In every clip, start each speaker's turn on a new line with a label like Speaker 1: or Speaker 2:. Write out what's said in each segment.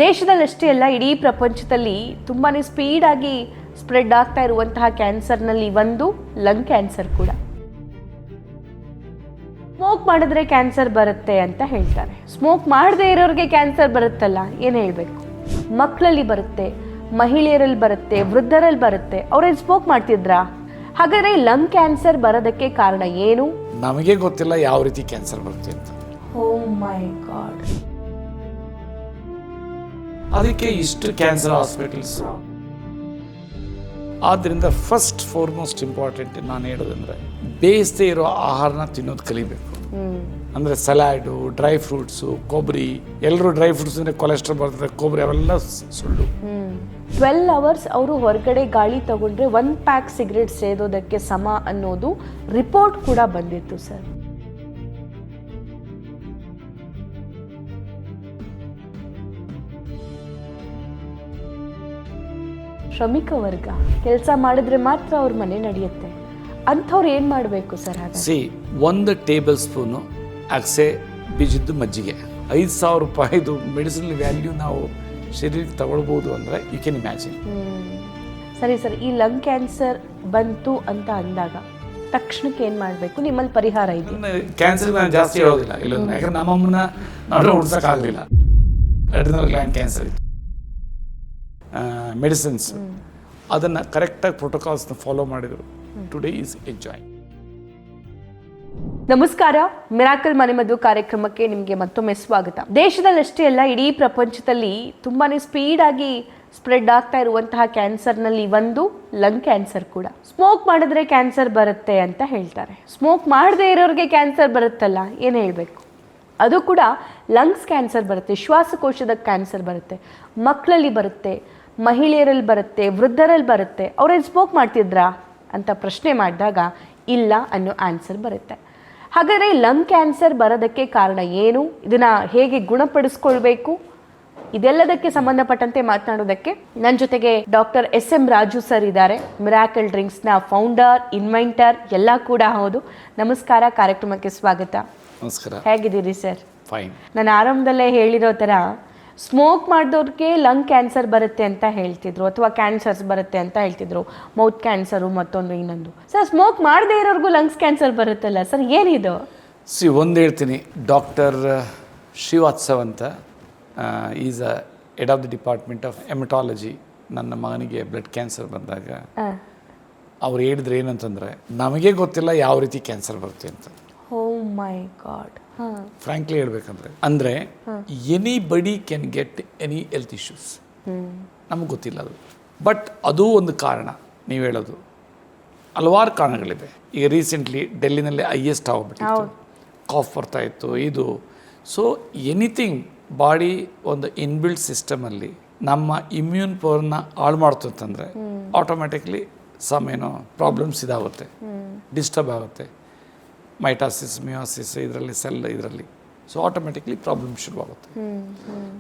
Speaker 1: ದೇಶದಲ್ಲಷ್ಟೇ ಅಲ್ಲ, ಇಡೀ ಪ್ರಪಂಚದಲ್ಲಿ ತುಂಬಾ ಸ್ಪೀಡಾಗಿ ಸ್ಪ್ರೆಡ್ ಆಗ್ತಾ ಇರುವಂತಹ ಕ್ಯಾನ್ಸರ್ನಲ್ಲಿ ಒಂದು ಲಂಗ್ ಕ್ಯಾನ್ಸರ್ ಕೂಡ. ಸ್ಮೋಕ್ ಮಾಡಿದ್ರೆ ಕ್ಯಾನ್ಸರ್ ಬರುತ್ತೆ ಅಂತ ಹೇಳ್ತಾರೆ. ಸ್ಮೋಕ್ ಮಾಡದೇ ಇರೋರಿಗೆ ಕ್ಯಾನ್ಸರ್ ಬರುತ್ತಲ್ಲ, ಏನು ಹೇಳಬೇಕು? ಮಕ್ಕಳಲ್ಲಿ ಬರುತ್ತೆ, ಮಹಿಳೆಯರಲ್ಲಿ ಬರುತ್ತೆ, ವೃದ್ಧರಲ್ಲಿ ಬರುತ್ತೆ. ಅವ್ರೇನು ಸ್ಮೋಕ್ ಮಾಡ್ತಿದ್ರಾ? ಹಾಗಾದ್ರೆ ಲಂಗ್ ಕ್ಯಾನ್ಸರ್ ಬರೋದಕ್ಕೆ ಕಾರಣ ಏನು?
Speaker 2: ನಮಗೆ ಗೊತ್ತಿಲ್ಲ ಯಾವ ರೀತಿ ಕ್ಯಾನ್ಸರ್ ಬರುತ್ತೆ ಅಂತ.
Speaker 1: ಓ ಮೈ ಗಾಡ್.
Speaker 2: ಅದಕ್ಕೆ ಇಷ್ಟು ಕ್ಯಾನ್ಸರ್ ಹಾಸ್ಪಿಟಲ್ಸ್. ಆದ್ದರಿಂದ ಫಸ್ಟ್ ಫಾರ್ಮೋಸ್ಟ್ ಇಂಪಾರ್ಟೆಂಟ್ ನಾನು ಹೇಳೋದಂದ್ರೆ, ಬೇಯಿಸದೇ ಇರೋ ಆಹಾರನ ತಿನ್ನೋದು ಕಲಿಬೇಕು. ಅಂದರೆ ಸಲಾಡು, ಡ್ರೈ ಫ್ರೂಟ್ಸು, ಕೊಬ್ಬರಿ. ಎಲ್ಲರೂ ಡ್ರೈ ಫ್ರೂಟ್ಸ್ ಅಂದರೆ ಕೊಲೆಸ್ಟ್ರಾಲ್ ಬರ್ತದೆ, ಕೊಬ್ಬರಿ ಅವೆಲ್ಲ ಸುಳ್ಳು.
Speaker 1: 12 hours ಅವರು ಹೊರಗಡೆ ಗಾಳಿ ತಗೊಂಡ್ರೆ 1 ಪ್ಯಾಕ್ ಸಿಗರೇಟ್ ಸೇದೋದಕ್ಕೆ ಸಮ ಅನ್ನೋದು ರಿಪೋರ್ಟ್ ಕೂಡ ಬಂದಿತ್ತು ಸರ್. ಶ್ರಮಿಕ ವರ್ಗ ಕೆಲಸ ಮಾಡಿದ್ರೆ ಮಾತ್ರ ಅವ್ರ ಮನೆ ನಡೆಯುತ್ತೆ. ಅಂಥವ್ರು ಏನು ಮಾಡಬೇಕು ಸರ್?
Speaker 2: ಸಿ, 1 ಟೇಬಲ್ ಸ್ಪೂನು ಅಗಸೆ ಬೀಜದ್ದು ಮಜ್ಜಿಗೆ, 5,000 ರೂಪಾಯಿದು ಮೆಡಿಸಿನಲ್ ವ್ಯಾಲ್ಯೂ ನಾವು ಶರೀರಕ್ಕೆ ತಗೊಳ್ಬೋದು ಅಂದರೆ ಯು ಕ್ಯಾನ್ ಇಮ್ಯಾಜಿನ್.
Speaker 1: ಸರಿ ಸರ್, ಈ ಲಂಗ್ ಕ್ಯಾನ್ಸರ್ ಬಂತು ಅಂತ ಅಂದಾಗ ತಕ್ಷಣಕ್ಕೆ ಏನು ಮಾಡಬೇಕು? ನಿಮ್ಮಲ್ಲಿ ಪರಿಹಾರ ಇದೆ?
Speaker 2: ಕ್ಯಾನ್ಸರ್ ನಾನು ಜಾಸ್ತಿ ಹೇಳೋದಿಲ್ಲ, ಇಲ್ಲ ಯಾಕಂದ್ರೆ ನಮ್ಮಮ್ಮನ ನಾವು ಉಡ್ಸೋಕ್ಕಾಗಲಿಲ್ಲ. ಅಡ್ರಿನಲ್ ಗ್ಲ್ಯಾಂಡ್ ಕ್ಯಾನ್ಸರ್ ಇತ್ತು. ಮೆಡಿಸಿನ್ಸ್ ಅದನ್ನು ಕರೆಕ್ಟಾಗಿ ಪ್ರೋಟೋಕಾಲ್ಸ್ನ ಫಾಲೋ ಮಾಡಿದರು. Today is enjoy.
Speaker 1: ನಮಸ್ಕಾರ, ಮಿರಾಕಲ್ ಮನೆಮದ್ದು ಕಾರ್ಯಕ್ರಮಕ್ಕೆ ನಿಮಗೆ ಮತ್ತೊಮ್ಮೆ ಸ್ವಾಗತ. ದೇಶದಲ್ಲಷ್ಟೇ ಅಲ್ಲ, ಇಡೀ ಪ್ರಪಂಚದಲ್ಲಿ ತುಂಬಾ ಸ್ಪೀಡಾಗಿ ಸ್ಪ್ರೆಡ್ ಆಗ್ತಾ ಇರುವಂತಹ ಕ್ಯಾನ್ಸರ್ನಲ್ಲಿ ಒಂದು ಲಂಗ್ ಕ್ಯಾನ್ಸರ್ ಕೂಡ. ಸ್ಮೋಕ್ ಮಾಡಿದ್ರೆ ಕ್ಯಾನ್ಸರ್ ಬರುತ್ತೆ ಅಂತ ಹೇಳ್ತಾರೆ. ಸ್ಮೋಕ್ ಮಾಡದೇ ಇರೋರಿಗೆ ಕ್ಯಾನ್ಸರ್ ಬರುತ್ತಲ್ಲ, ಏನು ಹೇಳಬೇಕು? ಅದು ಕೂಡ ಲಂಗ್ಸ್ ಕ್ಯಾನ್ಸರ್ ಬರುತ್ತೆ, ಶ್ವಾಸಕೋಶದ ಕ್ಯಾನ್ಸರ್ ಬರುತ್ತೆ, ಮಕ್ಕಳಲ್ಲಿ ಬರುತ್ತೆ, ಮಹಿಳೆಯರಲ್ಲಿ ಬರುತ್ತೆ, ವೃದ್ಧರಲ್ಲಿ ಬರುತ್ತೆ. ಅವ್ರೇನು ಸ್ಮೋಕ್ ಮಾಡ್ತಿದ್ರಾ ಅಂತ ಪ್ರಶ್ನೆ ಮಾಡಿದಾಗ ಇಲ್ಲ ಅನ್ನೋ ಆನ್ಸರ್ ಬರುತ್ತೆ. ಹಾಗಾದರೆ ಲಂಗ್ ಕ್ಯಾನ್ಸರ್ ಬರೋದಕ್ಕೆ ಕಾರಣ ಏನು? ಇದನ್ನು ಹೇಗೆ ಗುಣಪಡಿಸ್ಕೊಳ್ಬೇಕು? ಇದೆಲ್ಲದಕ್ಕೆ ಸಂಬಂಧಪಟ್ಟಂತೆ ಮಾತನಾಡೋದಕ್ಕೆ ನನ್ನ ಜೊತೆಗೆ ಡಾಕ್ಟರ್ SM ರಾಜು ಸರ್ ಇದ್ದಾರೆ. ಮಿರಾಕಲ್ ಡ್ರಿಂಕ್ಸ್ನ ಫೌಂಡರ್, ಇನ್ವೆಂಟರ್ ಎಲ್ಲ ಕೂಡ ಹೌದು. ನಮಸ್ಕಾರ, ಕಾರ್ಯಕ್ರಮಕ್ಕೆ ಸ್ವಾಗತ.
Speaker 2: ನಮಸ್ಕಾರ.
Speaker 1: ಹೇಗಿದ್ದೀರಿ ಸರ್?
Speaker 2: ಫೈನ್.
Speaker 1: ನಾನು ಆರಂಭದಲ್ಲೇ ಹೇಳಿರೋ ಥರ ಸ್ಮೋಕ್ ಮಾಡಿದವ್ರಿಗೆ ಲಂಗ್ ಕ್ಯಾನ್ಸರ್ ಬರುತ್ತೆ ಅಂತ ಹೇಳ್ತಿದ್ರು, ಅಥವಾ ಕ್ಯಾನ್ಸರ್ಸ್ ಬರುತ್ತೆ ಅಂತ ಹೇಳ್ತಿದ್ರು. ಮೌತ್ ಕ್ಯಾನ್ಸರು, ಮತ್ತೊಂದು ಇನ್ನೊಂದು. ಸರ್, ಸ್ಮೋಕ್ ಮಾಡದೇ ಇರೋರ್ಗೂ ಲಂಗ್ಸ್ ಕ್ಯಾನ್ಸರ್ ಬರುತ್ತಲ್ಲ ಸರ್, ಏನಿದು?
Speaker 2: ಒಂದು ಹೇಳ್ತೀನಿ. ಡಾಕ್ಟರ್ ಶ್ರೀವಾತ್ಸವ್ ಅಂತ is a head of the department of haematology. ನನ್ನ ಮಗನಿಗೆ ಬ್ಲಡ್ ಕ್ಯಾನ್ಸರ್ ಬಂದಾಗ ಅವ್ರು ಹೇಳಿದ್ರೆ ಏನಂತಂದರೆ, ನಮಗೆ ಗೊತ್ತಿಲ್ಲ ಯಾವ ರೀತಿ ಕ್ಯಾನ್ಸರ್ ಬರುತ್ತೆ ಅಂತ.
Speaker 1: ಓ ಮೈ ಗಾಡ್.
Speaker 2: ಫ್ರಾಂಕ್ಲಿ ಹೇಳ್ಬೇಕಂದ್ರೆ, ಅಂದರೆ anybody can get any health issues. ನಮಗೆ ಗೊತ್ತಿಲ್ಲ ಅದು. ಬಟ್ ಅದು ಒಂದು ಕಾರಣ. ನೀವು ಹೇಳೋದು ಹಲವಾರು ಕಾರಣಗಳಿವೆ. ಈಗ ರೀಸೆಂಟ್ಲಿ ಡೆಲ್ಲಿನಲ್ಲಿ ಹೈಯೆಸ್ಟ್ ಆಗ್ಬಿಟ್ಟಿತ್ತು, ಕಾಫ್ ಬರ್ತಾ ಇತ್ತು ಇದು. ಸೊ ಎನಿಥಿಂಗ್ ಬಾಡಿ ಒಂದು ಇನ್ಬಿಲ್ಟ್ ಸಿಸ್ಟಮಲ್ಲಿ ನಮ್ಮ ಇಮ್ಯೂನ್ ಪವರ್ನ ಹಾಳು ಮಾಡ್ತು ಅಂತಂದರೆ ಆಟೋಮ್ಯಾಟಿಕ್ಲಿ ಏನೋ ಪ್ರಾಬ್ಲಮ್ಸ್ ಇದಾಗುತ್ತೆ, ಡಿಸ್ಟರ್ಬ್ ಆಗುತ್ತೆ. ಮೈಟಾಸಿಸ್, ಮಿಯೋಸಿಸ್ ಇದರಲ್ಲಿ, ಸೆಲ್ ಇದರಲ್ಲಿ. ಸೊ ಆಟೋಮೆಟಿಕ್ಲಿ ಪ್ರಾಬ್ಲಮ್ ಶುರುವಾಗುತ್ತೆ.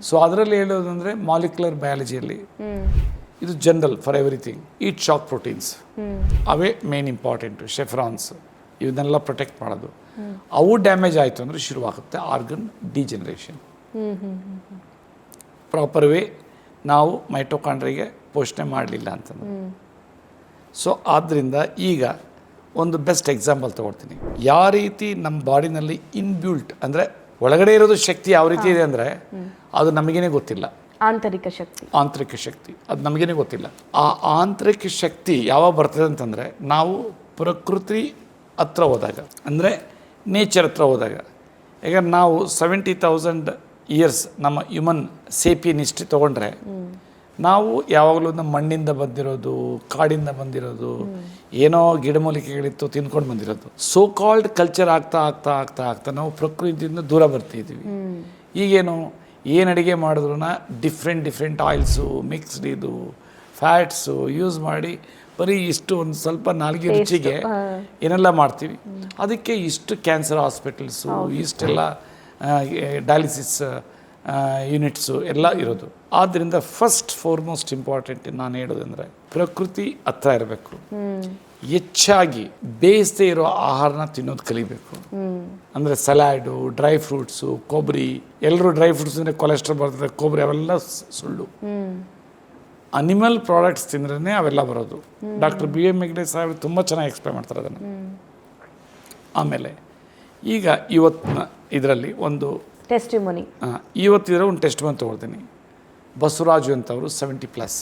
Speaker 2: ಸೊ ಅದರಲ್ಲಿ ಹೇಳೋದಂದರೆ ಮಾಲಿಕ್ಯುಲರ್ ಬಯಾಲಜಿಯಲ್ಲಿ ಇದು general for everything. Heat shock proteins ಅವೇ ಮೇನ್ ಇಂಪಾರ್ಟೆಂಟು. ಶೆಫ್ರಾನ್ಸ್ ಇವನ್ನೆಲ್ಲ ಪ್ರೊಟೆಕ್ಟ್ ಮಾಡೋದು. ಅವು ಡ್ಯಾಮೇಜ್ ಆಯಿತು ಅಂದರೆ ಶುರುವಾಗುತ್ತೆ ಆರ್ಗನ್ ಡಿಜೆನರೇಷನ್. ಪ್ರಾಪರ್ ವೇ ನಾವು ಮೈಟೋಕಾಂಡ್ರಿಗೆ ಪೋಷಣೆ ಮಾಡಲಿಲ್ಲ ಅಂತಂದ್ರೆ. ಸೊ ಆದ್ದರಿಂದ ಈಗ ಒಂದು ಬೆಸ್ಟ್ ಎಕ್ಸಾಂಪಲ್ ತೊಗೊಳ್ತೀನಿ. ಯಾವ ರೀತಿ ನಮ್ಮ ಬಾಡಿನಲ್ಲಿ ಇನ್ಬ್ಯೂಲ್ಟ್ ಅಂದರೆ ಒಳಗಡೆ ಇರೋದು ಶಕ್ತಿ ಯಾವ ರೀತಿ ಇದೆ ಅಂದರೆ ಅದು ನಮಗೇನೆ ಗೊತ್ತಿಲ್ಲ.
Speaker 1: ಆಂತರಿಕ
Speaker 2: ಶಕ್ತಿ ಅದು ನಮಗೇನೆ ಗೊತ್ತಿಲ್ಲ. ಆ ಆಂತರಿಕ ಶಕ್ತಿ ಯಾವಾಗ ಬರ್ತದೆ ಅಂತಂದರೆ ನಾವು ಪ್ರಕೃತಿ ಹತ್ರ ಹೋದಾಗ, ಅಂದರೆ ನೇಚರ್ ಹತ್ರ ಹೋದಾಗ. ಈಗ ನಾವು 70,000 ಇಯರ್ಸ್ ನಮ್ಮ ಹ್ಯೂಮನ್ ಸೇಪಿಯನ್ ಹಿಸ್ಟ್ರಿ ತೊಗೊಂಡ್ರೆ, ನಾವು ಯಾವಾಗಲೂ ನಮ್ಮ ಮಣ್ಣಿಂದ ಬಂದಿರೋದು, ಕಾಡಿಂದ ಬಂದಿರೋದು, ಏನೋ ಗಿಡಮೂಲಿಕೆಗಳಿತ್ತು ತಿನ್ಕೊಂಡು ಬಂದಿರೋದು. ಸೋ ಕಾಲ್ಡ್ ಕಲ್ಚರ್ ಆಗ್ತಾ ಆಗ್ತಾ ಆಗ್ತಾ ಆಗ್ತಾ ನಾವು ಪ್ರಕೃತಿಯಿಂದ ದೂರ ಬರ್ತಿದ್ದೀವಿ. ಈಗೇನು ಏನು ಅಡುಗೆ ಮಾಡಿದ್ರು ಡಿಫ್ರೆಂಟ್ ಆಯಿಲ್ಸು, ಮಿಕ್ಸ್ಡ್ ಇದು ಫ್ಯಾಟ್ಸು ಯೂಸ್ ಮಾಡಿ ಬರೀ ಇಷ್ಟು ಒಂದು ಸ್ವಲ್ಪ ನಾಲ್ಗೆ ರುಚಿಗೆ ಏನೆಲ್ಲ ಮಾಡ್ತೀವಿ. ಅದಕ್ಕೆ ಇಷ್ಟು ಕ್ಯಾನ್ಸರ್ ಹಾಸ್ಪಿಟಲ್ಸು, ಇಷ್ಟೆಲ್ಲ ಡಯಾಲಿಸಿಸ್ ಯೂನಿಟ್ಸು ಎಲ್ಲ ಇರೋದು. ಆದ್ದರಿಂದ ಫಸ್ಟ್ ಫಾರ್ಮೋಸ್ಟ್ ಇಂಪಾರ್ಟೆಂಟ್ ನಾನು ಹೇಳೋದಂದರೆ, ಪ್ರಕೃತಿ ಹತ್ರ ಇರಬೇಕು. ಹೆಚ್ಚಾಗಿ ಬೇಯಿಸದೇ ಇರೋ ಆಹಾರನ ತಿನ್ನೋದು ಕಲಿಬೇಕು. ಅಂದರೆ ಸಲಾಡು, ಡ್ರೈ ಫ್ರೂಟ್ಸು, ಕೊಬ್ಬರಿ, ಎಲ್ಲರೂ ಡ್ರೈ ಫ್ರೂಟ್ಸ್ ಅಂದರೆ ಕೊಲೆಸ್ಟ್ರಾಲ್ ಬರ್ತದೆ, ಕೊಬ್ಬರಿ ಅವೆಲ್ಲ ಸುಳ್ಳು. ಅನಿಮಲ್ ಪ್ರಾಡಕ್ಟ್ಸ್ ತಿಂದ್ರೇ ಅವೆಲ್ಲ ಬರೋದು. ಡಾಕ್ಟರ್ BM ಹೆಗ್ಡೆ ಸಾಹೇಬ್ ತುಂಬ ಚೆನ್ನಾಗಿ ಎಕ್ಸ್ಪ್ಲೇನ್ ಮಾಡ್ತಾರೆ ಅದನ್ನು. ಆಮೇಲೆ ಈಗ ಇವತ್ತಿನ ಇದರಲ್ಲಿ ಒಂದು
Speaker 1: ಟೆಸ್ಟಿಮೋನಿ,
Speaker 2: ಇವತ್ತಿದ್ರೆ ಒಂದು ಟೆಸ್ಟ್ ಬಂದು ತೊಗೊಳ್ತೀನಿ. ಬಸವರಾಜು ಅಂತವರು 70+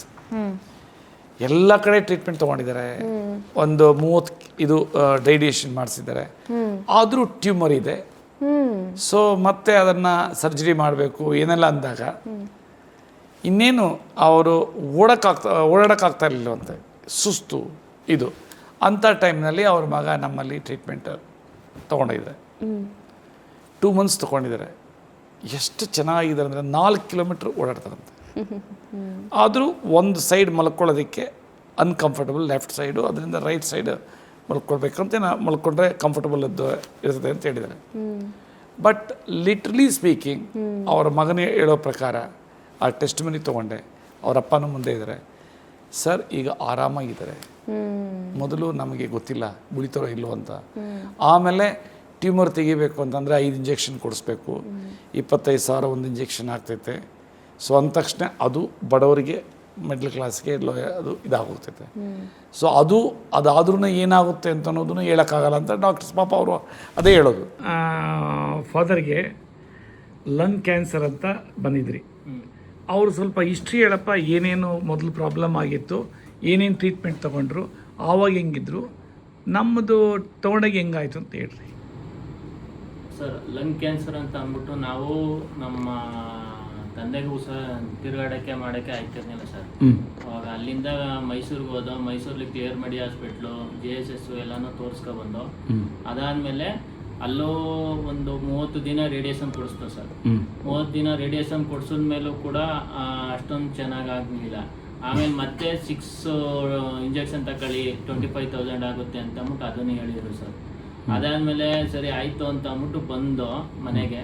Speaker 2: ಎಲ್ಲ ಕಡೆ ಟ್ರೀಟ್ಮೆಂಟ್ ತೊಗೊಂಡಿದ್ದಾರೆ. ಒಂದು 30 ಇದು ರೇಡಿಯೇಷನ್ ಮಾಡಿಸಿದ್ದಾರೆ. ಆದರೂ ಟ್ಯೂಮರ್ ಇದೆ. ಸೊ ಮತ್ತೆ ಅದನ್ನು ಸರ್ಜರಿ ಮಾಡಬೇಕು ಏನೆಲ್ಲ ಅಂದಾಗ ಇನ್ನೇನು ಅವರು ಓಡಾಡೋಕ್ಕಾಗ್ತಾ ಇರಲಿಲ್ಲವಂತೆ, ಸುಸ್ತು ಇದು. ಅಂಥ ಟೈಮ್ನಲ್ಲಿ ಅವ್ರ ಮಗ ನಮ್ಮಲ್ಲಿ ಟ್ರೀಟ್ಮೆಂಟ್ ತೊಗೊಂಡಿದ್ದಾರೆ. 2 months ತೊಗೊಂಡಿದ್ದಾರೆ. ಎಷ್ಟು ಚೆನ್ನಾಗಿದೆ ಅಂದರೆ 4 ಕಿಲೋಮೀಟ್ರ್ ಓಡಾಡ್ತಾರಂತೆ. ಆದರೂ ಒಂದು ಸೈಡ್ ಮಲ್ಕೊಳ್ಳೋದಕ್ಕೆ ಅನ್ಕಂಫರ್ಟಬಲ್, ಲೆಫ್ಟ್ ಸೈಡು, ಅದರಿಂದ ರೈಟ್ ಸೈಡ್ ಮಲ್ಕೊಳ್ಬೇಕಂತ ಮಲ್ಕೊಂಡ್ರೆ ಕಂಫರ್ಟಬಲ್ ಇರ್ತದೆ ಅಂತ ಹೇಳಿದ್ದಾರೆ. ಬಟ್ ಲಿಟ್ರಲಿ ಸ್ಪೀಕಿಂಗ್ ಅವರ ಮಗನೇ ಹೇಳೋ ಪ್ರಕಾರ ಆ ಟೆಸ್ಟ್ ಮನಿ ತೊಗೊಂಡೆ, ಅವ್ರ ಅಪ್ಪನೂ ಮುಂದೆ ಇದ್ದಾರೆ. ಸರ್ ಈಗ ಆರಾಮಾಗಿದ್ದಾರೆ. ಮೊದಲು ನಮಗೆ ಗೊತ್ತಿಲ್ಲ ಉಳಿತಾರೋ ಇಲ್ಲೋ ಅಂತ. ಆಮೇಲೆ ಟ್ಯೂಮರ್ ತೆಗಿಬೇಕು ಅಂತಂದರೆ 5 ಇಂಜೆಕ್ಷನ್ ಕೊಡಿಸ್ಬೇಕು, 25,000 ಒಂದು ಇಂಜೆಕ್ಷನ್ ಆಗ್ತೈತೆ. ಸೊ ಅಂದ ತಕ್ಷಣ ಅದು ಬಡವರಿಗೆ, ಮಿಡ್ಲ್ ಕ್ಲಾಸ್ಗೆ ಅದು ಇದಾಗೋಗ್ತೈತೆ. ಸೊ ಅದಾದ್ರೂ ಏನಾಗುತ್ತೆ ಅಂತ ಅನ್ನೋದನ್ನು ಹೇಳೋಕ್ಕಾಗಲ್ಲ ಅಂತ ಡಾಕ್ಟರ್ಸ್ ಪಾಪ ಅವರು ಅದೇ ಹೇಳೋದು. ಫಾದರ್ಗೆ ಲಂಗ್ ಕ್ಯಾನ್ಸರ್ ಅಂತ ಬಂದಿದ್ರಿ. ಅವರು ಸ್ವಲ್ಪ ಹಿಸ್ಟ್ರಿ ಹೇಳಪ್ಪ, ಏನೇನು ಮೊದಲು ಪ್ರಾಬ್ಲಮ್ ಆಗಿತ್ತು, ಏನೇನು ಟ್ರೀಟ್ಮೆಂಟ್ ತೊಗೊಂಡ್ರು, ಆವಾಗ ಹೆಂಗಿದ್ರು, ನಮ್ಮದು ತೊಗೊಂಡಾಗ ಹೆಂಗಾಯ್ತು ಅಂತ ಹೇಳ್ರಿ.
Speaker 3: ಸರ್, ಲಂಗ್ ಕ್ಯಾನ್ಸರ್ ಅಂತ ಅಂದ್ಬಿಟ್ಟು ನಾವು ನಮ್ಮ ತಂದೆಗೂ ತಿರುಗಾಡೋಕ್ಕೆ ಮಾಡೋಕ್ಕೆ ಆಯ್ತಿರ್ಲಿಲ್ಲ ಸರ್. ಅವಾಗ ಅಲ್ಲಿಂದ ಮೈಸೂರಿಗೆ ಹೋದೋ, ಮೈಸೂರಲ್ಲಿ ಕ್ಲಿಯರ್ ಮಾಡಿ ಹಾಸ್ಪಿಟ್ಲು, JSS ಎಲ್ಲನೂ ತೋರಿಸ್ಕೊಬಂದು, ಅದಾದಮೇಲೆ ಅಲ್ಲೂ ಒಂದು 30 ದಿನ ರೇಡಿಯೇಷನ್ ಕೊಡಿಸ್ತು ಸರ್. 30 ದಿನ ರೇಡಿಯೇಷನ್ ಕೊಡಿಸಿದ ಮೇಲೂ ಕೂಡ ಅಷ್ಟೊಂದು ಚೆನ್ನಾಗಿ ಆಗಲಿಲ್ಲ. ಆಮೇಲೆ ಮತ್ತೆ 6 ಇಂಜೆಕ್ಷನ್ ತಗೊಳ್ಳಿ, 25,000 ಆಗುತ್ತೆ ಅಂತ ಅಂದ್ಬಿಟ್ಟು ಅದನ್ನು ಹೇಳಿದರು ಸರ್. ಅದಾದಮೇಲೆ ಸರಿ ಆಯಿತು ಅಂತ ಅಂದ್ಬಿಟ್ಟು ಬಂದು ಮನೆಗೆ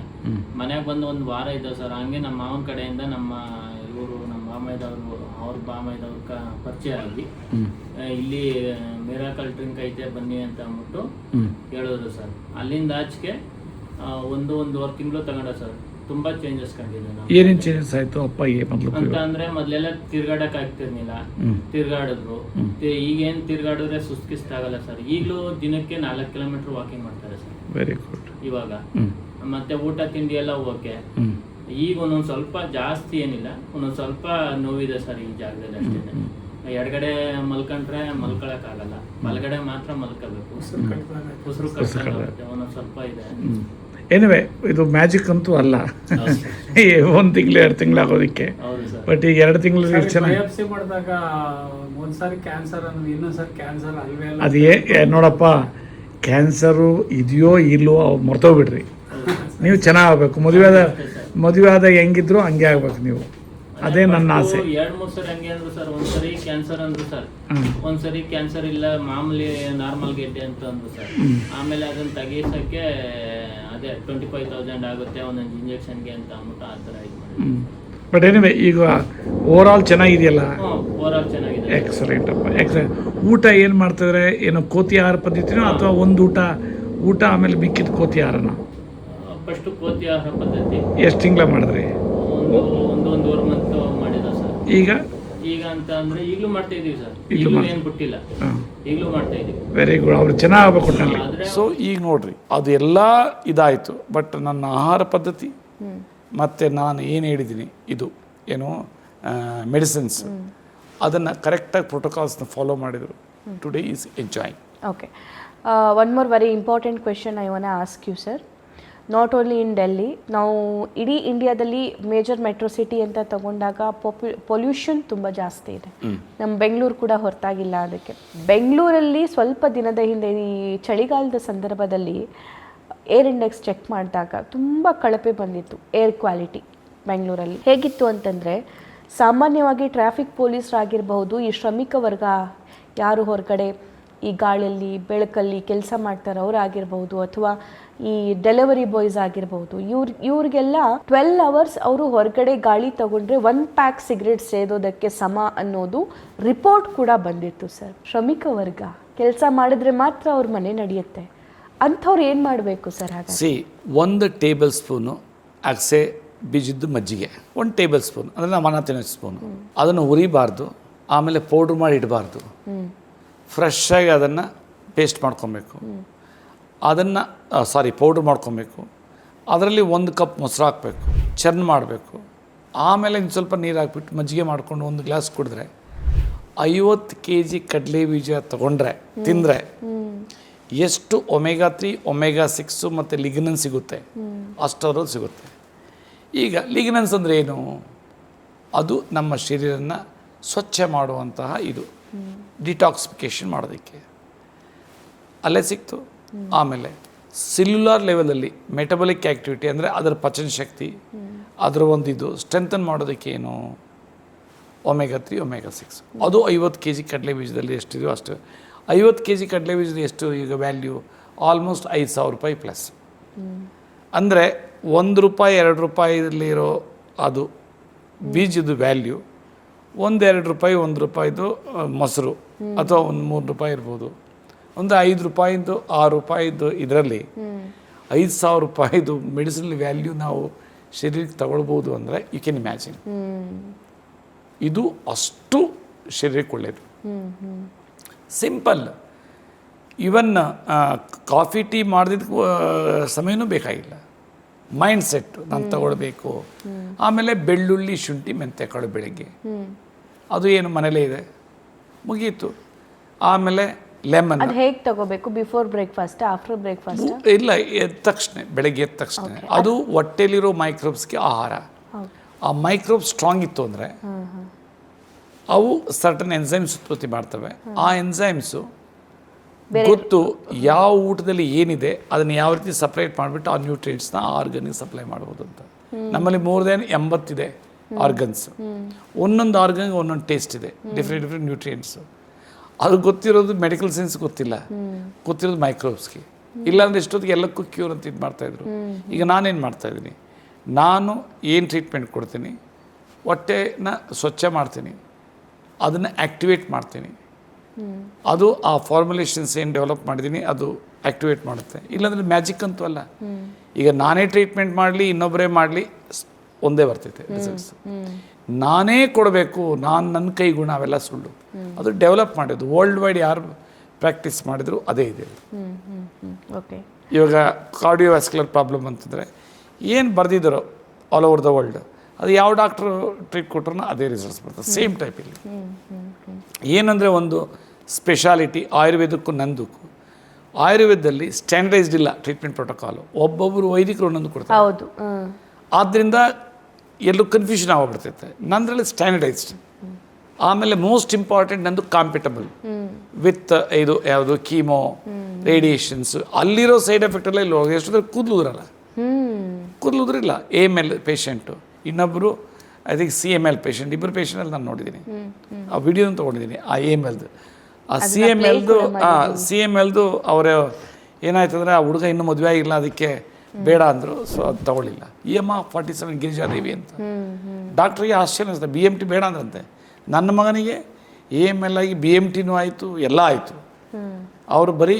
Speaker 3: ಬಂದು 1 ವಾರ ಇದ್ದ ಸರ್. ಹಂಗೆ ನಮ್ಮ ಮಾವನ ಕಡೆಯಿಂದ ನಮ್ಮ ಬಾಮೈದವರು, ಅವ್ರ ಬಾಮೈದವ್ರ ಪರಿಚಯ ಆಗಿ ಇಲ್ಲಿ ಮಿರಾಕಲ್ ಡ್ರಿಂಕ್ ಐತೆ ಬನ್ನಿ ಅಂತ ಅಂದ್ಬಿಟ್ಟು ಹೇಳಿದ್ರು ಸರ್. ಅಲ್ಲಿಂದ ಆಚೆಗೆ 1-1.5 ತಿಂಗಳು ತಗೊಂಡ ಸರ್. ತುಂಬಾ ಚೇಂಜಸ್ ಕಂಡಿದೆ.
Speaker 2: ಏನೇನು ಚೇಂಜಸ್ ಆಯ್ತು ಅಪ್ಪಗೆ
Speaker 3: ಅಂತ ಅಂದ್ರೆ ಮೊದಲೆಲ್ಲ ತಿರ್ಗಾಡಕ್ ಆಗ್ತಿರ್ಲಿಲ್ಲ, ತಿರ್ಗಾಡಿದ್ರು. ಈಗೇನ್ ತಿರ್ಗಾಡಿದ್ರೆ ಸುಸ್ತಿಸ್ತಾಗಲ್ಲ ಸರ್. ಈಗಲೂ ದಿನಕ್ಕೆ 4 ಕಿಲೋಮೀಟರ್ ವಾಕಿಂಗ್ ಮಾಡ್ತಾರೆ ಸರ್.
Speaker 2: Very good.
Speaker 3: ಇವಾಗ ಮತ್ತೆ ಊಟ ತಿಂಡಿ ಎಲ್ಲ ಓಕೆ. ಈಗ ಒಂದೊಂದು ಸ್ವಲ್ಪ ಜಾಸ್ತಿ ಏನಿಲ್ಲ, ಒಂದೊಂದು ಸ್ವಲ್ಪ ನೋವಿದೆ ಸರ್ ಈ ಜಾಗದಲ್ಲಿ ಅಷ್ಟೇ. ಎಡಗಡೆ ಮಲ್ಕೊಂಡ್ರೆ ಮಲ್ಕೊಳಕ್ ಆಗಲ್ಲ, ಬಲಗಡೆ ಮಾತ್ರ ಮಲ್ಕೋಬೇಕು. ಉಸಿರು ಕಟ್ಟಾಗುತ್ತೆ, ಒಂದೊಂದು ಸ್ವಲ್ಪ ಇದೆ.
Speaker 2: ಎನಿವೆ ಇದು ಮ್ಯಾಜಿಕ್ ಅಂತೂ ಅಲ್ಲ. 1 ತಿಂಗಳು 2 ತಿಂಗಳು ಆಗೋದಕ್ಕೆ. ಬಟ್ ಈಗ 2 ತಿಂಗಳು
Speaker 4: ಬಯಾಪ್ಸಿ ಮಾಡಿದಾಗ ಒಂದ್ಸಾರಿ ಕ್ಯಾನ್ಸರ್ ಅಂದ್ರೆ ಇನ್ನೊಂದ್ಸರಿ ಕ್ಯಾನ್ಸರ್ ಅಲ್ವೇ ಅಲ್ಲ.
Speaker 2: ಅದೇ ನೋಡಪ್ಪ, ಕ್ಯಾನ್ಸರು ಇದೆಯೋ ಇಲ್ಲೋ ಮರ್ತೋಗ್ಬಿಡ್ರಿ. ನೀವು ಚೆನ್ನಾಗಬೇಕು. ಮದುವೆ ಆದಾಗ ಹೆಂಗಿದ್ರು ಹಂಗೆ ಆಗ್ಬೇಕು ನೀವು. ಅದೇ ನನ್ನ ಆಸೆ.
Speaker 3: 2-3 ಸರಿ ಹಂಗೆ ಅಂದ್ರು ಸರ್. ಒಂದ್ಸರಿ ಕ್ಯಾನ್ಸರ್ ಅಂದ್ರು ಸರ್, ಒಂದ್ಸರಿ ಕ್ಯಾನ್ಸರ್ ಇಲ್ಲ, ಮಾಮೂಲಿ ನಾರ್ಮಲ್ ಗೆಡ್ಡೆ ಅಂತ ಅಂದ್ರು ಸರ್. ಆಮೇಲೆ ಅದನ್ನ ತೆಗೀಸಕ್ಕೆ ಅದೇ 25,000 ಆಗುತ್ತೆ ಒಂದೊಂದು ಇಂಜೆಕ್ಷನ್ಗೆ ಅಂತ ಅಂದ್ಬಿಟ್ಟು ಆ ಥರ ಇದು ಮಾಡಿ.
Speaker 2: ಬಟ್ ಎನಿವೆ ಈಗ ಓವರ್ ಆಲ್ ಚೆನ್ನಾಗಿದೆಯಲ್ಲ?
Speaker 3: ಓವರ್ ಆಲ್ ಚೆನ್ನಾಗಿದೆ.
Speaker 2: ಎಕ್ಸಲೆಂಟ್ ಅಪ್ಪ, ಎಕ್ಸಲೆಂಟ್. ಊಟ ಏನು ಮಾಡ್ತಿದ್ರೆ? ಏನು ಕೋತಿ ಆಹಾರ ಪದ್ಧತಿನೋ ಅಥವಾ ಒಂದು ಊಟ ಆಮೇಲೆ ಮಿಕ್ಕಿದ ಕೋತಿ ಆಹಾರನ?
Speaker 3: ಫಸ್ಟ್ ಕೋತಿ ಆಹಾರ ಪದ್ಧತಿ.
Speaker 2: ಎಷ್ಟು ತಿಂಗಳ ಮಾಡಿದ್ರಿ?
Speaker 3: 1-1.5 ಮಂತ್ ಮಾಡಿದ ಸರ್. ಈಗ ಅಂತ ಅಂದ್ರೆ ಈಗಲೂ ಮಾಡ್ತಾ ಇದೀವಿ ಸರ್. ಈಗಲೂ ಏನು ಬಿಟ್ಟಿಲ್ಲ, ಈಗಲೂ ಮಾಡ್ತಾ ಇದೀವಿ.
Speaker 2: Very good. ಅವ್ರು ಚೆನ್ನಾಗಬೇಕು ಒಟ್ಟಿನಲ್ಲಿ. ಸೊ ಈಗ ನೋಡ್ರಿ, ಅದು ಎಲ್ಲ ಇದಾಯಿತು. ಬಟ್ ನನ್ನ ಆಹಾರ ಪದ್ಧತಿ ಮತ್ತು ನಾನು ಏನು ಹೇಳಿದ್ದೀನಿ, ಇದು ಏನು ಮೆಡಿಸಿನ್ಸ್, ಅದನ್ನು ಕರೆಕ್ಟಾಗಿ ಪ್ರೋಟೋಕಾಲ್ಸ್ನ ಫಾಲೋ ಮಾಡಿದರು. Today is enjoying.
Speaker 1: Okay, one more very important question I want ask you sir. Not only in Delhi, ನಾವು ಇಡೀ ಇಂಡಿಯಾದಲ್ಲಿ ಮೇಜರ್ ಮೆಟ್ರೋ ಸಿಟಿ ಅಂತ ತಗೊಂಡಾಗ ಪೊಲ್ಯೂಷನ್ ತುಂಬ ಜಾಸ್ತಿ ಇದೆ. ನಮ್ಮ ಬೆಂಗಳೂರು ಕೂಡ ಹೊರತಾಗಿಲ್ಲ. ಅದಕ್ಕೆ ಬೆಂಗಳೂರಲ್ಲಿ ಸ್ವಲ್ಪ ದಿನದ ಹಿಂದೆ ಈ ಚಳಿಗಾಲದ ಸಂದರ್ಭದಲ್ಲಿ ಏರ್ ಇಂಡೆಕ್ಸ್ ಚೆಕ್ ಮಾಡಿದಾಗ ತುಂಬ ಕಳಪೆ ಬಂದಿತ್ತು ಏರ್ ಕ್ವಾಲಿಟಿ ಬೆಂಗಳೂರಲ್ಲಿ. ಹೇಗಿತ್ತು ಅಂತಂದರೆ, ಸಾಮಾನ್ಯವಾಗಿ ಟ್ರಾಫಿಕ್ ಪೊಲೀಸರಾಗಿರಬಹುದು, ಈ ಶ್ರಮಿಕ ವರ್ಗ ಯಾರು ಹೊರಗಡೆ ಈ ಗಾಳಿಯಲ್ಲಿ ಬೆಳಕಲ್ಲಿ ಕೆಲಸ ಮಾಡ್ತಾರೆ ಅವರಾಗಿರ್ಬೋದು, ಅಥವಾ ಈ ಡೆಲಿವರಿ ಬಾಯ್ಸ್ ಆಗಿರ್ಬೋದು, ಇವ್ರಿಗೆಲ್ಲ 12 hours ಅವರು ಹೊರಗಡೆ ಗಾಳಿ ತಗೊಂಡ್ರೆ 1 ಪ್ಯಾಕ್ ಸಿಗರೇಟ್ ಸೇದೋದಕ್ಕೆ ಸಮ ಅನ್ನೋದು ರಿಪೋರ್ಟ್ ಕೂಡ ಬಂದಿತ್ತು ಸರ್. ಶ್ರಮಿಕ ವರ್ಗ ಕೆಲಸ ಮಾಡಿದ್ರೆ ಮಾತ್ರ ಅವ್ರ ಮನೆ ನಡೆಯುತ್ತೆ. ಅಂಥವ್ರು ಏನು ಮಾಡಬೇಕು ಸರ್ ಹಾಗಾಗಿ?
Speaker 2: ಸಿ 1 ಟೇಬಲ್ ಸ್ಪೂನು ಅಗಸೆ ಬೀಜದ್ದು ಮಜ್ಜಿಗೆ, 1 ಟೇಬಲ್ ಸ್ಪೂನ್ ಅಂದರೆ ನಾವು ಅನ್ನ ತಿನ್ನೋ ಸ್ಪೂನು, ಅದನ್ನು ಉರಿಬಾರ್ದು, ಆಮೇಲೆ ಪೌಡ್ರ್ ಮಾಡಿ ಇಡಬಾರ್ದು. ಫ್ರೆಶ್ಶಾಗಿ ಅದನ್ನು ಪೇಸ್ಟ್ ಮಾಡ್ಕೊಬೇಕು, ಅದನ್ನು ಪೌಡ್ರ್ ಮಾಡ್ಕೊಬೇಕು. ಅದರಲ್ಲಿ 1 ಕಪ್ ಮೊಸರು ಹಾಕಬೇಕು, ಚರ್ನ್ ಮಾಡಬೇಕು, ಆಮೇಲೆ ಇನ್ನು ಸ್ವಲ್ಪ ನೀರು ಹಾಕ್ಬಿಟ್ಟು ಮಜ್ಜಿಗೆ ಮಾಡ್ಕೊಂಡು 1 ಗ್ಲಾಸ್ ಕುಡಿದ್ರೆ 50 kg ಕಡಲೆ ಬೀಜ ತೊಗೊಂಡ್ರೆ ತಿಂದರೆ ಎಷ್ಟು ಒಮೆಗಾ 3 ಒಮೆಗಾ 6 ಮತ್ತು ಲಿಗ್ನನ್ ಸಿಗುತ್ತೆ ಅಷ್ಟರದ್ದು ಸಿಗುತ್ತೆ. ಈಗ ಲಿಗ್ನನ್ಸ್ ಅಂದರೆ ಏನು? ಅದು ನಮ್ಮ ಶರೀರನ ಸ್ವಚ್ಛ ಮಾಡುವಂತಹ ಇದು ಡಿಟಾಕ್ಸಿಫಿಕೇಷನ್ ಮಾಡೋದಕ್ಕೆ ಅಲ್ಲೇ ಸಿಕ್ತು. ಆಮೇಲೆ ಸೆಲ್ಯುಲಾರ್ ಲೆವೆಲಲ್ಲಿ ಮೆಟಬಲಿಕ್ ಆ್ಯಕ್ಟಿವಿಟಿ ಅಂದರೆ ಅದರ ಪಚನ ಶಕ್ತಿ, ಅದರ ಒಂದು ಇದು ಸ್ಟ್ರೆಂಥನ್ ಮಾಡೋದಕ್ಕೆ ಏನು ಒಮೆಗಾ 3 ಒಮೆಗಾ 6 ಅದು 50 kg ಕಡಲೆ ಬೀಜದಲ್ಲಿ ಎಷ್ಟಿದೆಯೋ ಅಷ್ಟು. 50 kg ಕಡಲೆ ಬೀಜದ ಎಷ್ಟು ಈಗ ವ್ಯಾಲ್ಯೂ? ಆಲ್ಮೋಸ್ಟ್ 5,000 ರೂಪಾಯಿ ಪ್ಲಸ್. ಅಂದರೆ ₹1 ₹2 ಅದು ಬೀಜದ ವ್ಯಾಲ್ಯೂ, ₹1-2 ₹1 ಮೊಸರು ಅಥವಾ ಒಂದು ₹3 ಇರ್ಬೋದು. ಒಂದು ₹5 ₹6 ಇದರಲ್ಲಿ 5,000 ರೂಪಾಯಿದು ಮೆಡಿಸಿನಲ್ ವ್ಯಾಲ್ಯೂ ನಾವು ಶರೀರಕ್ಕೆ ತಗೊಳ್ಬೋದು ಅಂದರೆ ಯು ಕ್ಯಾನ್ ಇಮ್ಯಾಜಿನ್. ಇದು ಅಷ್ಟು ಶರೀರಕ್ಕೆ ಒಳ್ಳೆಯದು. ಸಿಂಪಲ್. ಇವನ್ ಕಾಫಿ ಟೀ ಮಾಡಿದ ಸಮಯನೂ ಬೇಕಾಗಿಲ್ಲ. ಮೈಂಡ್ ಸೆಟ್ ನಾನು ತಗೊಳ್ಬೇಕು. ಆಮೇಲೆ ಬೆಳ್ಳುಳ್ಳಿ ಶುಂಠಿ ಮೆಂತ್ಯಕಾಳು ಬೆಳಗ್ಗೆ, ಅದು ಏನು ಮನೇಲೇ ಇದೆ, ಮುಗೀತು. ಆಮೇಲೆ ಲೆಮನ್.
Speaker 1: ಅದು ಹೇಗೆ ತಗೋಬೇಕು? Before breakfast, after breakfast?
Speaker 2: ಇಲ್ಲ, ಎದ್ದ ತಕ್ಷಣ, ಬೆಳಗ್ಗೆ ಎದ್ದ ತಕ್ಷಣ. ಅದು ಹೊಟ್ಟೆಲಿರೋ ಮೈಕ್ರೋಬ್ಸ್ಗೆ ಆಹಾರ. ಆ ಮೈಕ್ರೋಬ್ಸ್ ಸ್ಟ್ರಾಂಗ್ ಇತ್ತು ಅಂದರೆ ಅವು ಸರ್ಟನ್ ಎನ್ಸೈಮ್ಸ್ ಉತ್ಪತ್ತಿ ಮಾಡ್ತವೆ. ಆ ಎನ್ಸೈಮ್ಸು ಗೊತ್ತು ಯಾವ ಊಟದಲ್ಲಿ ಏನಿದೆ ಅದನ್ನು ಯಾವ ರೀತಿ ಸಪ್ರೇಟ್ ಮಾಡಿಬಿಟ್ಟು ಆ ನ್ಯೂಟ್ರಿಯೆಂಟ್ಸ್ನ ಆ ಆರ್ಗನ್ಗೆ ಸಪ್ಲೈ ಮಾಡ್ಬೋದು ಅಂತ. ನಮ್ಮಲ್ಲಿ 80 ಇದೆ ಆರ್ಗನ್ಸ್. ಒಂದೊಂದು ಆರ್ಗನ್ಗೆ ಒಂದೊಂದು ಟೇಸ್ಟ್ ಇದೆ, ಡಿಫ್ರೆಂಟ್ ನ್ಯೂಟ್ರಿಯೆಂಟ್ಸು. ಅದು ಗೊತ್ತಿರೋದು ಮೆಡಿಕಲ್ ಸೈನ್ಸ್ ಗೊತ್ತಿಲ್ಲ, ಗೊತ್ತಿರೋದು ಮೈಕ್ರೋಬ್ಸ್ಗೆ. ಇಲ್ಲಾಂದರೆ ಎಷ್ಟೊತ್ತಿಗೆ ಎಲ್ಲಕ್ಕೂ ಕ್ಯೂರ್ ಅಂತ ಇದು ಮಾಡ್ತಾಯಿದ್ರು. ಈಗ ನಾನೇನು ಮಾಡ್ತಾಯಿದ್ದೀನಿ, ನಾನು ಏನು ಟ್ರೀಟ್ಮೆಂಟ್ ಕೊಡ್ತೀನಿ, ಹೊಟ್ಟೆನ ಸ್ವಚ್ಛ ಮಾಡ್ತೀನಿ, ಅದನ್ನು ಆ್ಯಕ್ಟಿವೇಟ್ ಮಾಡ್ತೀನಿ. ಅದು ಆ ಫಾರ್ಮುಲೇಷನ್ಸ್ ಏನು ಡೆವಲಪ್ ಮಾಡಿದ್ದೀನಿ ಅದು ಆ್ಯಕ್ಟಿವೇಟ್ ಮಾಡುತ್ತೆ. ಇಲ್ಲಾಂದರೆ ಮ್ಯಾಜಿಕ್ ಅಂತೂ ಅಲ್ಲ. ಈಗ ನಾನೇ ಟ್ರೀಟ್ಮೆಂಟ್ ಮಾಡಲಿ, ಇನ್ನೊಬ್ಬರೇ ಮಾಡಲಿ, ಒಂದೇ ಬರ್ತೈತೆ ರಿಸಲ್ಟ್ಸ್. ನಾನೇ ಕೊಡಬೇಕು, ನನ್ನ ಕೈ ಗುಣ, ಅವೆಲ್ಲ ಸುಳ್ಳು. ಅದು ಡೆವಲಪ್ ಮಾಡೋದು ವರ್ಲ್ಡ್ ವೈಡ್ ಯಾರು ಪ್ರಾಕ್ಟೀಸ್ ಮಾಡಿದ್ರು ಅದೇ ಇದೆ.
Speaker 1: ಓಕೆ.
Speaker 2: ಇವಾಗ ಕಾರ್ಡಿಯೋವ್ಯಾಸ್ಕ್ಯುಲರ್ ಪ್ರಾಬ್ಲಮ್ ಅಂತಂದರೆ ಏನು ಬರೆದಿದ್ದಾರೋ ಆಲ್ ಓವರ್ ದ ವರ್ಲ್ಡ್, ಅದು ಯಾವ ಡಾಕ್ಟ್ರು ಟ್ರೀಟ್ ಕೊಟ್ಟರು ಅದೇ ರಿಸಲ್ಟ್ಸ್ ಬರ್ತದೆ. ಸೇಮ್ ಟೈಪ್ ಇಲ್ಲಿ ಏನಂದರೆ ಒಂದು ಸ್ಪೆಷಾಲಿಟಿ ಆಯುರ್ವೇದಕ್ಕೂ ನಂದಕ್ಕೂ. ಆಯುರ್ವೇದದಲ್ಲಿ ಸ್ಟ್ಯಾಂಡರ್ಡೈಸ್ಡ್ ಇಲ್ಲ ಟ್ರೀಟ್ಮೆಂಟ್ ಪ್ರೋಟೋಕಾಲು, ಒಬ್ಬೊಬ್ಬರು ವೈದಿಕರು ಒಂದೊಂದು ಕೊಡ್ತಾರೆ.
Speaker 1: ಹೌದು.
Speaker 2: ಆದ್ದರಿಂದ ಎಲ್ಲೂ ಕನ್ಫ್ಯೂಷನ್ ಆಗೋಗ್ಬಿಡ್ತೈತೆ. ನಂದರಲ್ಲಿ ಸ್ಟ್ಯಾಂಡರ್ಡೈಸ್ಡ್. ಆಮೇಲೆ ಮೋಸ್ಟ್ ಇಂಪಾರ್ಟೆಂಟ್ ನಂದು ಕಾಂಪಿಟಬಲ್ ವಿತ್ ಇದು ಯಾವುದು ಕೀಮೋ, ರೇಡಿಯೇಷನ್ಸ್. ಅಲ್ಲಿರೋ ಸೈಡ್ ಎಫೆಕ್ಟ್ ಎಲ್ಲ ಇಲ್ಲಿ ಹೋಗಿ ಎಷ್ಟೊಂದ್ರೆ ಕೂದಲುದ್ರಲ್ಲ, ಕೂದಲುದ್ರಿಲ್ಲ. AML ಪೇಷೆಂಟು, ಇನ್ನೊಬ್ಬರು ಐ ಥಿಂಕ್ CML ಪೇಷೆಂಟ್, ಇಬ್ಬರು ಪೇಷೆಂಟಲ್ಲಿ ನಾನು ನೋಡಿದ್ದೀನಿ. ಆ ವಿಡಿಯೋನ ತೊಗೊಂಡಿದ್ದೀನಿ. ಆ AMLದು, ಆ CMLದು ಅವರ ಏನಾಯ್ತಂದರೆ ಆ ಹುಡುಗ ಇನ್ನೂ ಮದುವೆ ಆಗಿಲ್ಲ, ಅದಕ್ಕೆ ಬೇಡ ಅಂದರು. ಸೊ ಅದು ತಗೊಳ್ಳಿಲ್ಲ. EMA 47 ಗಿರಿಜಾದೇವಿ ಅಂತ. ಡಾಕ್ಟ್ರಿಗೆ ಆಶ್ಚರ್ಯ ಅನಿಸ್ತದೆ, BMT ಬೇಡ ಅಂದ್ರಂತೆ. ನನ್ನ ಮಗನಿಗೆ AML ಆಗಿ BMTನೂ ಆಯಿತು, ಎಲ್ಲ ಆಯಿತು. ಅವರು ಬರೀ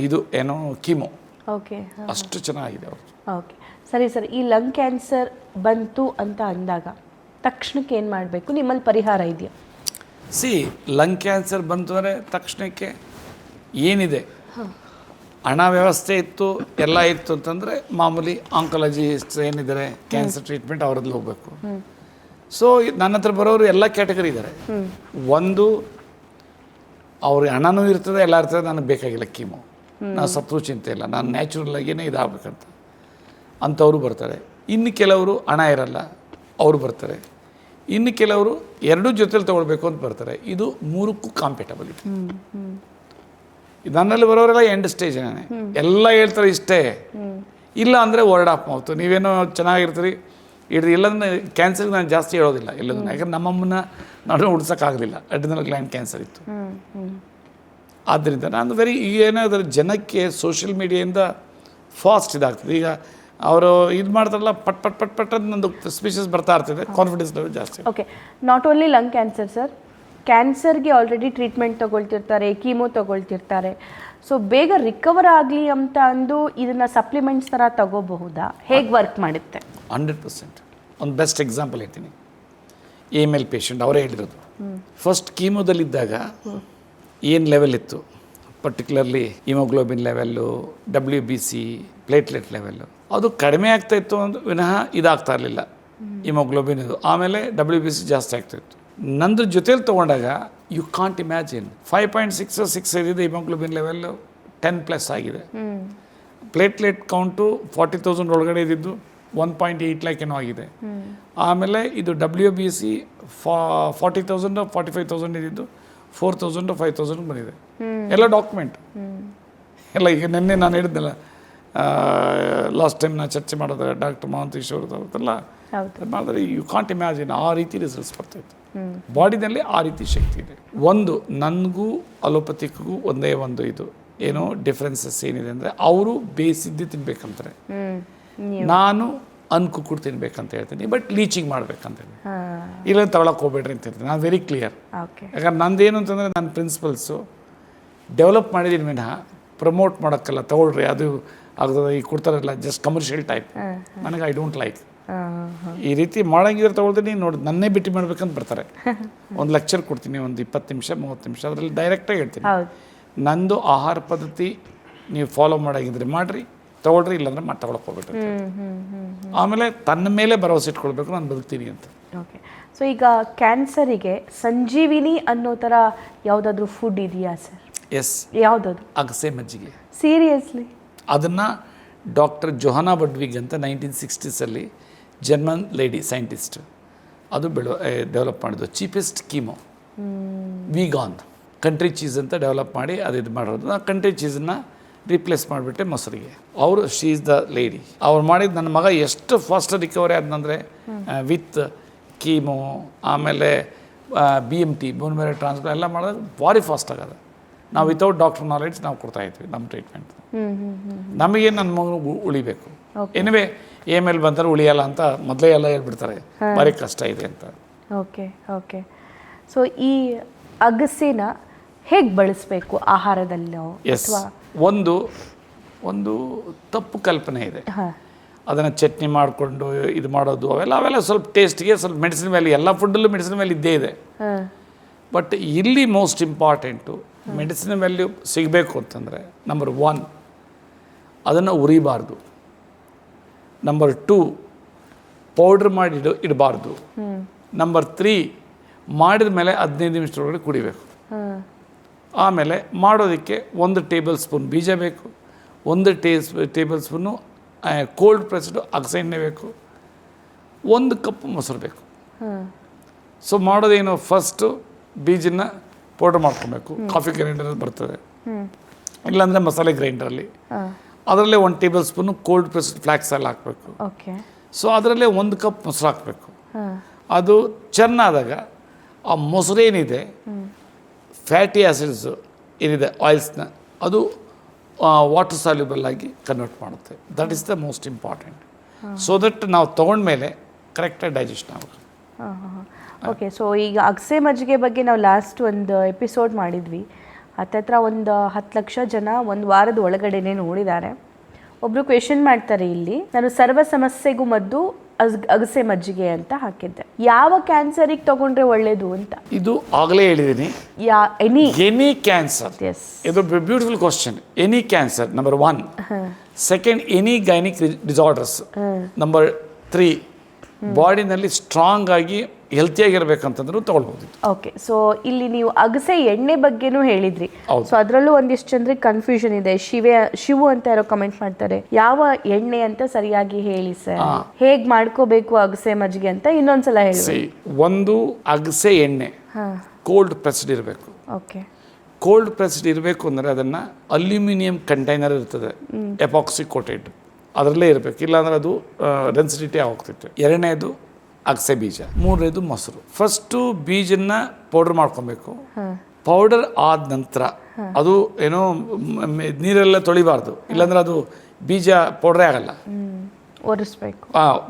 Speaker 2: ಇದು ಏನೋ ಕೀಮೋ.
Speaker 1: ಓಕೆ.
Speaker 2: ಅಷ್ಟು ಚೆನ್ನಾಗಿದೆ ಅವರು.
Speaker 1: ಓಕೆ, ಸರಿ ಸರ್. ಈ ಲಂಗ್ ಕ್ಯಾನ್ಸರ್ ಬಂತು ಅಂತ ಅಂದಾಗ ತಕ್ಷಣಕ್ಕೆ ಏನು ಮಾಡಬೇಕು? ನಿಮ್ಮಲ್ಲಿ ಪರಿಹಾರ ಇದೆಯಾ?
Speaker 2: ಲಂಗ್ ಕ್ಯಾನ್ಸರ್ ಬಂತು ಅಂದರೆ ತಕ್ಷಣಕ್ಕೆ ಏನಿದೆ, ಹಣ ವ್ಯವಸ್ಥೆ ಇತ್ತು, ಎಲ್ಲ ಇತ್ತು ಅಂತಂದರೆ ಮಾಮೂಲಿ ಆಂಕಾಲಜಿಸ್ಟ್ ಏನಿದ್ದಾರೆ ಕ್ಯಾನ್ಸರ್ ಟ್ರೀಟ್ಮೆಂಟ್ ಅವರಲ್ಲಿ ಹೋಗಬೇಕು. ಸೊ ನನ್ನ ಹತ್ರ ಬರೋರು ಎಲ್ಲ ಕ್ಯಾಟಗರಿ ಇದ್ದಾರೆ. ಒಂದು ಅವ್ರಿಗೆ ಹಣನೂ ಇರ್ತದೆ, ಎಲ್ಲ ಇರ್ತದೆ, ನನಗೆ ಬೇಕಾಗಿಲ್ಲ ಕೀಮೋ, ನಾನು ಸತ್ರು ಚಿಂತೆ ಇಲ್ಲ, ನಾನು ನ್ಯಾಚುರಲ್ಲಾಗೇ ಇದಾಗಬೇಕಂತ ಅಂಥವರು ಬರ್ತಾರೆ. ಇನ್ನು ಕೆಲವರು ಹಣ ಇರಲ್ಲ, ಅವರು ಬರ್ತಾರೆ. ಇನ್ನು ಕೆಲವರು ಎರಡೂ ಜೊತೆಲಿ ತೊಗೊಳ್ಬೇಕು ಅಂತ ಬರ್ತಾರೆ. ಇದು ಮೂರಕ್ಕೂ ಕಾಂಪೇಟಬಲ್ ಇದೆ. ನನ್ನಲ್ಲಿ ಬರೋರೆಲ್ಲ ಎಂಡ್ ಸ್ಟೇಜ್ನೇ, ಎಲ್ಲ ಹೇಳ್ತಾರೆ ಇಷ್ಟೇ. ಇಲ್ಲ ಅಂದರೆ ವರ್ಡ್ ಆಫ್ ಮೌತು, ನೀವೇನೋ ಚೆನ್ನಾಗಿರ್ತೀರಿ ಇಡ್ರಿ. ಇಲ್ಲಂದ್ರೆ ಕ್ಯಾನ್ಸರ್ಗೆ ನಾನು ಜಾಸ್ತಿ ಹೇಳೋದಿಲ್ಲ ಎಲ್ಲದನ್ನ, ಯಾಕಂದ್ರೆ ನಮ್ಮಮ್ಮನ್ನ ನಾನು ಉಡ್ಸೋಕ್ಕಾಗಲಿಲ್ಲ, ಅಡ್ರಿನಲ್ ಗ್ಲ್ಯಾಂಡ್ ಕ್ಯಾನ್ಸರ್ ಇತ್ತು. ಆದ್ದರಿಂದ ನಾನು ಈಗ ಏನಾದರೂ ಜನಕ್ಕೆ ಸೋಷಿಯಲ್ ಮೀಡಿಯಾಯಿಂದ ಫಾಸ್ಟ್ ಇದಾಗ್ತದೆ. ಈಗ ಅವರು ಇದು ಮಾಡ್ತಾರಲ್ಲ, ಪಟ್ ಪಟ್ ಪಟ್ ಪಟ್ ಅಂತ ನಂದು ಸ್ಪೀಚಸ್ ಬರ್ತಾ ಇರ್ತದೆ, ಕಾನ್ಫಿಡೆನ್ಸ್ ಲೆವೆಲ್ ಜಾಸ್ತಿ.
Speaker 1: Okay, not only lung cancer sir, ಕ್ಯಾನ್ಸರ್ಗೆ ಆಲ್ರೆಡಿ ಟ್ರೀಟ್ಮೆಂಟ್ ತಗೊಳ್ತಿರ್ತಾರೆ, ಕೀಮೋ ತಗೊಳ್ತಿರ್ತಾರೆ. ಸೊ ಬೇಗ ರಿಕವರ್ ಆಗಲಿ ಅಂತ ಅಂದು ಇದನ್ನು ಸಪ್ಲಿಮೆಂಟ್ಸ್ ಥರ ತಗೋಬಹುದಾ? ಹೇಗೆ ವರ್ಕ್ ಮಾಡುತ್ತೆ?
Speaker 2: 100%. ಒಂದು ಬೆಸ್ಟ್ ಎಕ್ಸಾಂಪಲ್ ಹೇಳ್ತೀನಿ. AML ಪೇಷಂಟ್ ಅವರೇ ಹೇಳಿರೋದು. ಫಸ್ಟ್ ಕೀಮೋದಲ್ಲಿದ್ದಾಗ ಏನು ಲೆವೆಲ್ ಇತ್ತು, particularly haemoglobin level, WBC, platelet level, ಅದು ಕಡಿಮೆ ಆಗ್ತಾ ಇತ್ತು ಒಂದು ವಿನಃ ಇದಾಗ್ತಾ ಇರಲಿಲ್ಲ ಹಿಮೋಗ್ಲೋಬಿನ್ ಇದು. ಆಮೇಲೆ WBC ಜಾಸ್ತಿ ಆಗ್ತಾಯಿತ್ತು. ನಂದ್ರ ಜೊತೇಲಿ ತೊಗೊಂಡಾಗ ಯು ಕಾಂಟ್ ಇಮ್ಯಾಜಿನ್ 5.6 6 ಇದೆ ಹಿಮೋಗ್ಲೋಬಿನ್ ಲೆವೆಲ್ಲು 10+ ಆಗಿದೆ. ಪ್ಲೇಟ್ಲೆಟ್ ಕೌಂಟು 40,000 ಒಳಗಡೆ ಇದ್ದಿದ್ದು 1.8 ಲ್ಯಾಕ್ ಏನೋ ಆಗಿದೆ. ಆಮೇಲೆ ಇದು WBC 40,000 45,000 ಇದ್ದಿದ್ದು 4,000 5,000 ಬಂದಿದೆ. ಎಲ್ಲ ಡಾಕ್ಯುಮೆಂಟ್ ಎಲ್ಲ. ಈಗ ನಿನ್ನೆ ನಾನು ಹೇಳಿದ್ನಲ್ಲ, ಲಾಸ್ಟ್ ಟೈಮ್ ನಾನು ಚರ್ಚೆ ಮಾಡೋದು ಡಾಕ್ಟರ್ ಮಹಾಂತೇಶ್ ಅವ್ರದ್ದೆಲ್ಲ ಮಾಡಿದ್ರೆ ಯು ಕಾಂಟ್ ಇಮ್ಯಾಜಿನ್ ಆ ರೀತಿ ರಿಸಲ್ಟ್ಸ್ ಬರ್ತಾಯಿತ್ತು. ಬಾಡಿನಲ್ಲಿ ಆ ರೀತಿ ಶಕ್ತಿ ಇದೆ. ಒಂದು ನನಗೂ ಅಲೋಪತಿಗೂ ಒಂದೇ ಒಂದು ಇದು ಏನೋ ಡಿಫ್ರೆನ್ಸಸ್ ಏನಿದೆ ಅಂದರೆ, ಅವರು ಬೇಯಿಸಿದ್ದು ತಿನ್ಬೇಕಂತಾರೆ, ನಾನು ಅನ್ಕುಕ್ಕುಡು ತಿನ್ಬೇಕಂತ ಹೇಳ್ತೀನಿ, ಬಟ್ ಲೀಚಿಂಗ್ ಮಾಡ್ಬೇಕಂತ ಹೇಳಿ ಇಲ್ಲ ತಗೊಳಕ್ಕೆ ಹೋಗ್ಬೇಡ್ರಿ ಅಂತ ಹೇಳ್ತೀನಿ. ನಾನು ವೆರಿ ಕ್ಲಿಯರ್. ಯಾಕಂದ್ರೆ ನಂದೇನು ಅಂತಂದರೆ ನನ್ನ ಪ್ರಿನ್ಸಿಪಲ್ಸು ಡೆವಲಪ್ ಮಾಡಿದ್ದೀನಿ ವಿನಃ ಪ್ರಮೋಟ್ ಮಾಡೋಕ್ಕಲ್ಲ. ತಗೊಳ್ರಿ ಅದು ಆಗ್ತದೆ, ಈಗ ಕೊಡ್ತಾರಲ್ಲ ಜಸ್ಟ್ ಕಮರ್ಷಿಯಲ್ ಟೈಪ್, ನನಗೆ ಐ ಡೋಂಟ್ ಲೈಕ್. ಈ ರೀತಿ ಮಾಡೋಂಗಿದ್ರೆ ತೊಗೊಳ್ತೀನಿ. ನೋಡಿ ನನ್ನೇ ಭೇಟಿ ಮಾಡ್ಬೇಕಂತ ಬರ್ತಾರೆ, ಒಂದು ಲೆಕ್ಚರ್ ಕೊಡ್ತೀನಿ, ಒಂದು 20 ನಿಮಿಷ 30 ನಿಮಿಷ, ಅದರಲ್ಲಿ ಡೈರೆಕ್ಟಾಗಿ ಹೇಳ್ತೀನಿ, ನಂದು ಆಹಾರ ಪದ್ಧತಿ ನೀವು ಫಾಲೋ ಮಾಡೋಂಗಿದ್ರೆ ಮಾಡಿರಿ, ತೊಗೊಳ್ರಿ, ಇಲ್ಲಾಂದ್ರೆ ಮಾಡಿ ತೊಗೊಳಕ್ಕೆ ಹೋಗ್ಬಿಟ್ಟು. ಆಮೇಲೆ ತನ್ನ ಮೇಲೆ ಭರವಸೆ ಇಟ್ಕೊಳ್ಬೇಕು, ನಾನು ಬದುಕ್ತೀನಿ ಅಂತ.
Speaker 1: ಓಕೆ. ಸೊ ಈಗ ಕ್ಯಾನ್ಸರಿಗೆ ಸಂಜೀವಿನಿ ಅನ್ನೋ ಥರ ಯಾವುದಾದ್ರೂ ಫುಡ್ ಇದೆಯಾ ಸರ್?
Speaker 2: ಎಸ್.
Speaker 1: ಯಾವುದದು?
Speaker 2: ಅಗಸೆ ಮಜ್ಜಿಗೆ.
Speaker 1: ಸೀರಿಯಸ್ಲಿ? ಅದನ್ನು
Speaker 2: ಡಾಕ್ಟರ್ ಜೊಹಾನಾ ಬಡ್ವಿಗ್ ಅಂತ 1960s ಜರ್ಮನ್ ಲೇಡಿ ಸೈಂಟಿಸ್ಟ್ ಅದು ಡೆವಲಪ್ ಮಾಡಿದ್ದು. Cheapest chemo vegan country cheese ಅಂತ ಡೆವಲಪ್ ಮಾಡಿ ಅದು ಇದು ಮಾಡೋದು. ಆ ಕಂಟ್ರಿ ಚೀಸನ್ನು ರಿಪ್ಲೇಸ್ ಮಾಡಿಬಿಟ್ಟೆ ಮೊಸರಿಗೆ. ಅವರು ಶೀ ಈಸ್ ದ ಲೇಡಿ. ಅವ್ರು ಮಾಡಿದ್ದು ನನ್ನ ಮಗ ಎಷ್ಟು ಫಾಸ್ಟ್ ರಿಕವರಿ ಆದನಂದರೆ ವಿತ್ ಕೀಮೋ, ಆಮೇಲೆ BMT ಬೋನ್ ಮ್ಯಾರೋ ಟ್ರಾನ್ಸ್ಪ್ಲಾಂಟ್ ಎಲ್ಲ ಮಾಡಿದಾಗ ಭಾರಿ ಫಾಸ್ಟ್ ಆಗೋದು. ನಾವು ವಿತೌಟ್ ಡಾಕ್ಟರ್ ನಾಲೆಡ್ಜ್ ನಾವು ಕೊಡ್ತಾಯಿದ್ವಿ ನಮ್ಮ ಟ್ರೀಟ್ಮೆಂಟ್. ನಮಗೆ ನನ್ನ ಮಗನಿಗೆ ಉಳಿಬೇಕು. ಎನಿವೆ AML ಬಂದರೆ ಉಳಿಯಲ್ಲ ಅಂತ ಮೊದಲೇ ಎಲ್ಲ ಹೇಳ್ಬಿಡ್ತಾರೆ, ಭಾರಿ ಕಷ್ಟ ಇದೆ ಅಂತ.
Speaker 1: Okay okay. ಸೊ ಈ ಅಗಸೆನ ಹೇಗೆ ಬಳಸಬೇಕು ಆಹಾರದಲ್ಲೋ?
Speaker 2: ಎಸ್. ಒಂದು ತಪ್ಪು ಕಲ್ಪನೆ ಇದೆ, ಅದನ್ನು ಚಟ್ನಿ ಮಾಡಿಕೊಂಡು ಇದು ಮಾಡೋದು ಅವೆಲ್ಲ ಸ್ವಲ್ಪ ಟೇಸ್ಟ್ಗೆ ಸ್ವಲ್ಪ ಮೆಡಿಸಿನ್ ವ್ಯಾಲ್ಯೂ, ಎಲ್ಲ ಫುಡ್ಡಲ್ಲೂ ಮೆಡಿಸಿನ್ ವ್ಯಾಲ್ಯೂ ಇದ್ದೇ ಇದೆ. ಬಟ್ ಇಲ್ಲಿ ಮೋಸ್ಟ್ ಇಂಪಾರ್ಟೆಂಟು ಮೆಡಿಸಿನ್ ವ್ಯಾಲ್ಯೂ ಸಿಗಬೇಕು ಅಂತಂದರೆ ನಂಬರ್ 1 ಅದನ್ನು ಉರಿಬಾರ್ದು. ನಂಬರ್ 2 ಪೌಡ್ರ್ ಮಾಡಿ ಇಡಬಾರ್ದು. ನಂಬರ್ 3 ಮಾಡಿದ ಮೇಲೆ 15 ನಿಮಿಷದೊಳಗಡೆ ಕುಡಿಬೇಕು. ಆಮೇಲೆ ಮಾಡೋದಕ್ಕೆ 1 ಟೇಬಲ್ ಸ್ಪೂನ್ ಬೀಜ ಬೇಕು, 1 ಟೇಬಲ್ ಸ್ಪೂನು ಕೋಲ್ಡ್ ಪ್ರೆಸ್ಡ್ ಅಗಸೆ ಎಣ್ಣೆ ಬೇಕು, 1 ಕಪ್ ಮೊಸರು ಬೇಕು. ಸೊ ಮಾಡೋದೇನು, ಫಸ್ಟು ಬೀಜನ ಪೌಡ್ರ್ ಮಾಡ್ಕೊಬೇಕು. ಕಾಫಿ ಗ್ರೈಂಡರಲ್ಲಿ ಬರ್ತದೆ, ಇಲ್ಲಾಂದರೆ ಮಸಾಲೆ ಗ್ರೈಂಡರಲ್ಲಿ. ಅದರಲ್ಲೇ 1 table spoon cold pressed flax ಎಲ್ಲ ಹಾಕಬೇಕು. ಸೊ ಅದರಲ್ಲೇ 1 ಕಪ್ ಮೊಸರು ಹಾಕಬೇಕು. ಅದು ಚೆನ್ನಾದಾಗ ಆ ಮೊಸರೇನಿದೆ ಫ್ಯಾಟಿ ಆ್ಯಸಿಡ್ಸು ಏನಿದೆ ಆಯಿಲ್ಸ್ನ ಅದು ವಾಟರ್ ಸಾಲ್ಯುಬಲ್ ಆಗಿ ಕನ್ವರ್ಟ್ ಮಾಡುತ್ತೆ. That is the most important. So that ನಾವು ತೊಗೊಂಡ್ಮೇಲೆ ಕರೆಕ್ಟಾಗಿ ಡೈಜೆಷನ್ ಆಗುತ್ತೆ.
Speaker 1: ಓಕೆ. ಸೊ ಈಗ ಅಗಸೆ ಮಜ್ಜಿಗೆ ಬಗ್ಗೆ ನಾವು ಲಾಸ್ಟ್ ಒಂದು ಎಪಿಸೋಡ್ ಮಾಡಿದ್ವಿ. ಹತ್ತತ್ರ ಒಂದು 10 ಲಕ್ಷ ಜನ ಒಂದು ವಾರದ ಒಳಗಡೆನೆ ನೋಡಿದ್ದಾರೆ. ಒಬ್ಬರು ಕ್ವೆಶನ್ ಮಾಡ್ತಾರೆ ಇಲ್ಲಿ, ನಾನು ಸರ್ವ ಸಮಸ್ಯೆಗೂ ಮದ್ದು ಅಗಸೆ ಮಜ್ಜಿಗೆ ಅಂತ ಹಾಕಿದ್ದೆ, ಯಾವ ಕ್ಯಾನ್ಸರಿಗೆ ತಗೊಂಡ್ರೆ ಒಳ್ಳೇದು ಅಂತ?
Speaker 2: ಇದು ಆಗಲೇ ಹೇಳಿದ್ದೀನಿ, ಎನಿ ಕ್ಯಾನ್ಸರ್. ಇದು beautiful question. Any cancer number 1. Second, any gynaec disorders. Number 3, ಬಾಡಿನಲ್ಲಿ ಸ್ಟ್ರಾಂಗ್ ಆಗಿ ಹೆಲ್ತಿಯಾಗಿರ್ಬೇಕಂತಂದ್ರೂ ತಗೊಳ್ಬೋದು.
Speaker 1: ಓಕೆ. ಸೊ ಇಲ್ಲಿ ನೀವು ಅಗಸೆ ಎಣ್ಣೆ ಬಗ್ಗೆನೂ ಹೇಳಿದ್ರಿ. ಸೊ ಅದರಲ್ಲೂ ಒಂದಿಷ್ಟು ಜನರಿಗೆ ಕನ್ಫ್ಯೂಷನ್ ಇದೆ. ಶಿವು ಅಂತ ಯಾರೋ ಕಮೆಂಟ್ ಮಾಡ್ತಾರೆ, ಯಾವ ಎಣ್ಣೆ ಅಂತ ಸರಿಯಾಗಿ ಹೇಳಿ ಸರ್, ಹೇಗ್ ಮಾಡ್ಕೋಬೇಕು ಅಗಸೆ ಮಜ್ಜಿಗೆ ಅಂತ ಇನ್ನೊಂದ್ಸಲ ಹೇಳಿ.
Speaker 2: ಒಂದು ಅಗಸೆ ಎಣ್ಣೆ ಕೋಲ್ಡ್ ಪ್ರೆಸ್ಡ್ ಇರಬೇಕು.
Speaker 1: ಓಕೆ.
Speaker 2: ಕೋಲ್ಡ್ ಪ್ರೆಸ್ಡ್ ಇರಬೇಕು ಅಂದರೆ ಅದನ್ನು ಅಲ್ಯೂಮಿನಿಯಂ ಕಂಟೈನರ್ ಇರ್ತದೆ, ಎಪಾಕ್ಸಿ ಕೋಟೆಡ್, ಅದರಲ್ಲೇ ಇರಬೇಕು. ಇಲ್ಲಾಂದರೆ ಅದು ಡೆನ್ಸಿಟಿ ಆಗೋಗ್ತಿತ್ತು. 2ನೇದು ಅಗಸೆ ಬೀಜ, 3ನೇದು ಮೊಸರು. ಫಸ್ಟು ಬೀಜನ್ನ ಪೌಡರ್ ಮಾಡ್ಕೊಬೇಕು. ಪೌಡರ್ ಆದ ನಂತರ ಅದು ಏನೋ ನೀರೆಲ್ಲ ತೊಳಿಬಾರ್ದು, ಇಲ್ಲಾಂದ್ರೆ ಅದು ಬೀಜ ಪೌಡ್ರೇ ಆಗಲ್ಲ.
Speaker 1: ಒರೆಸ್ಬೇಕು.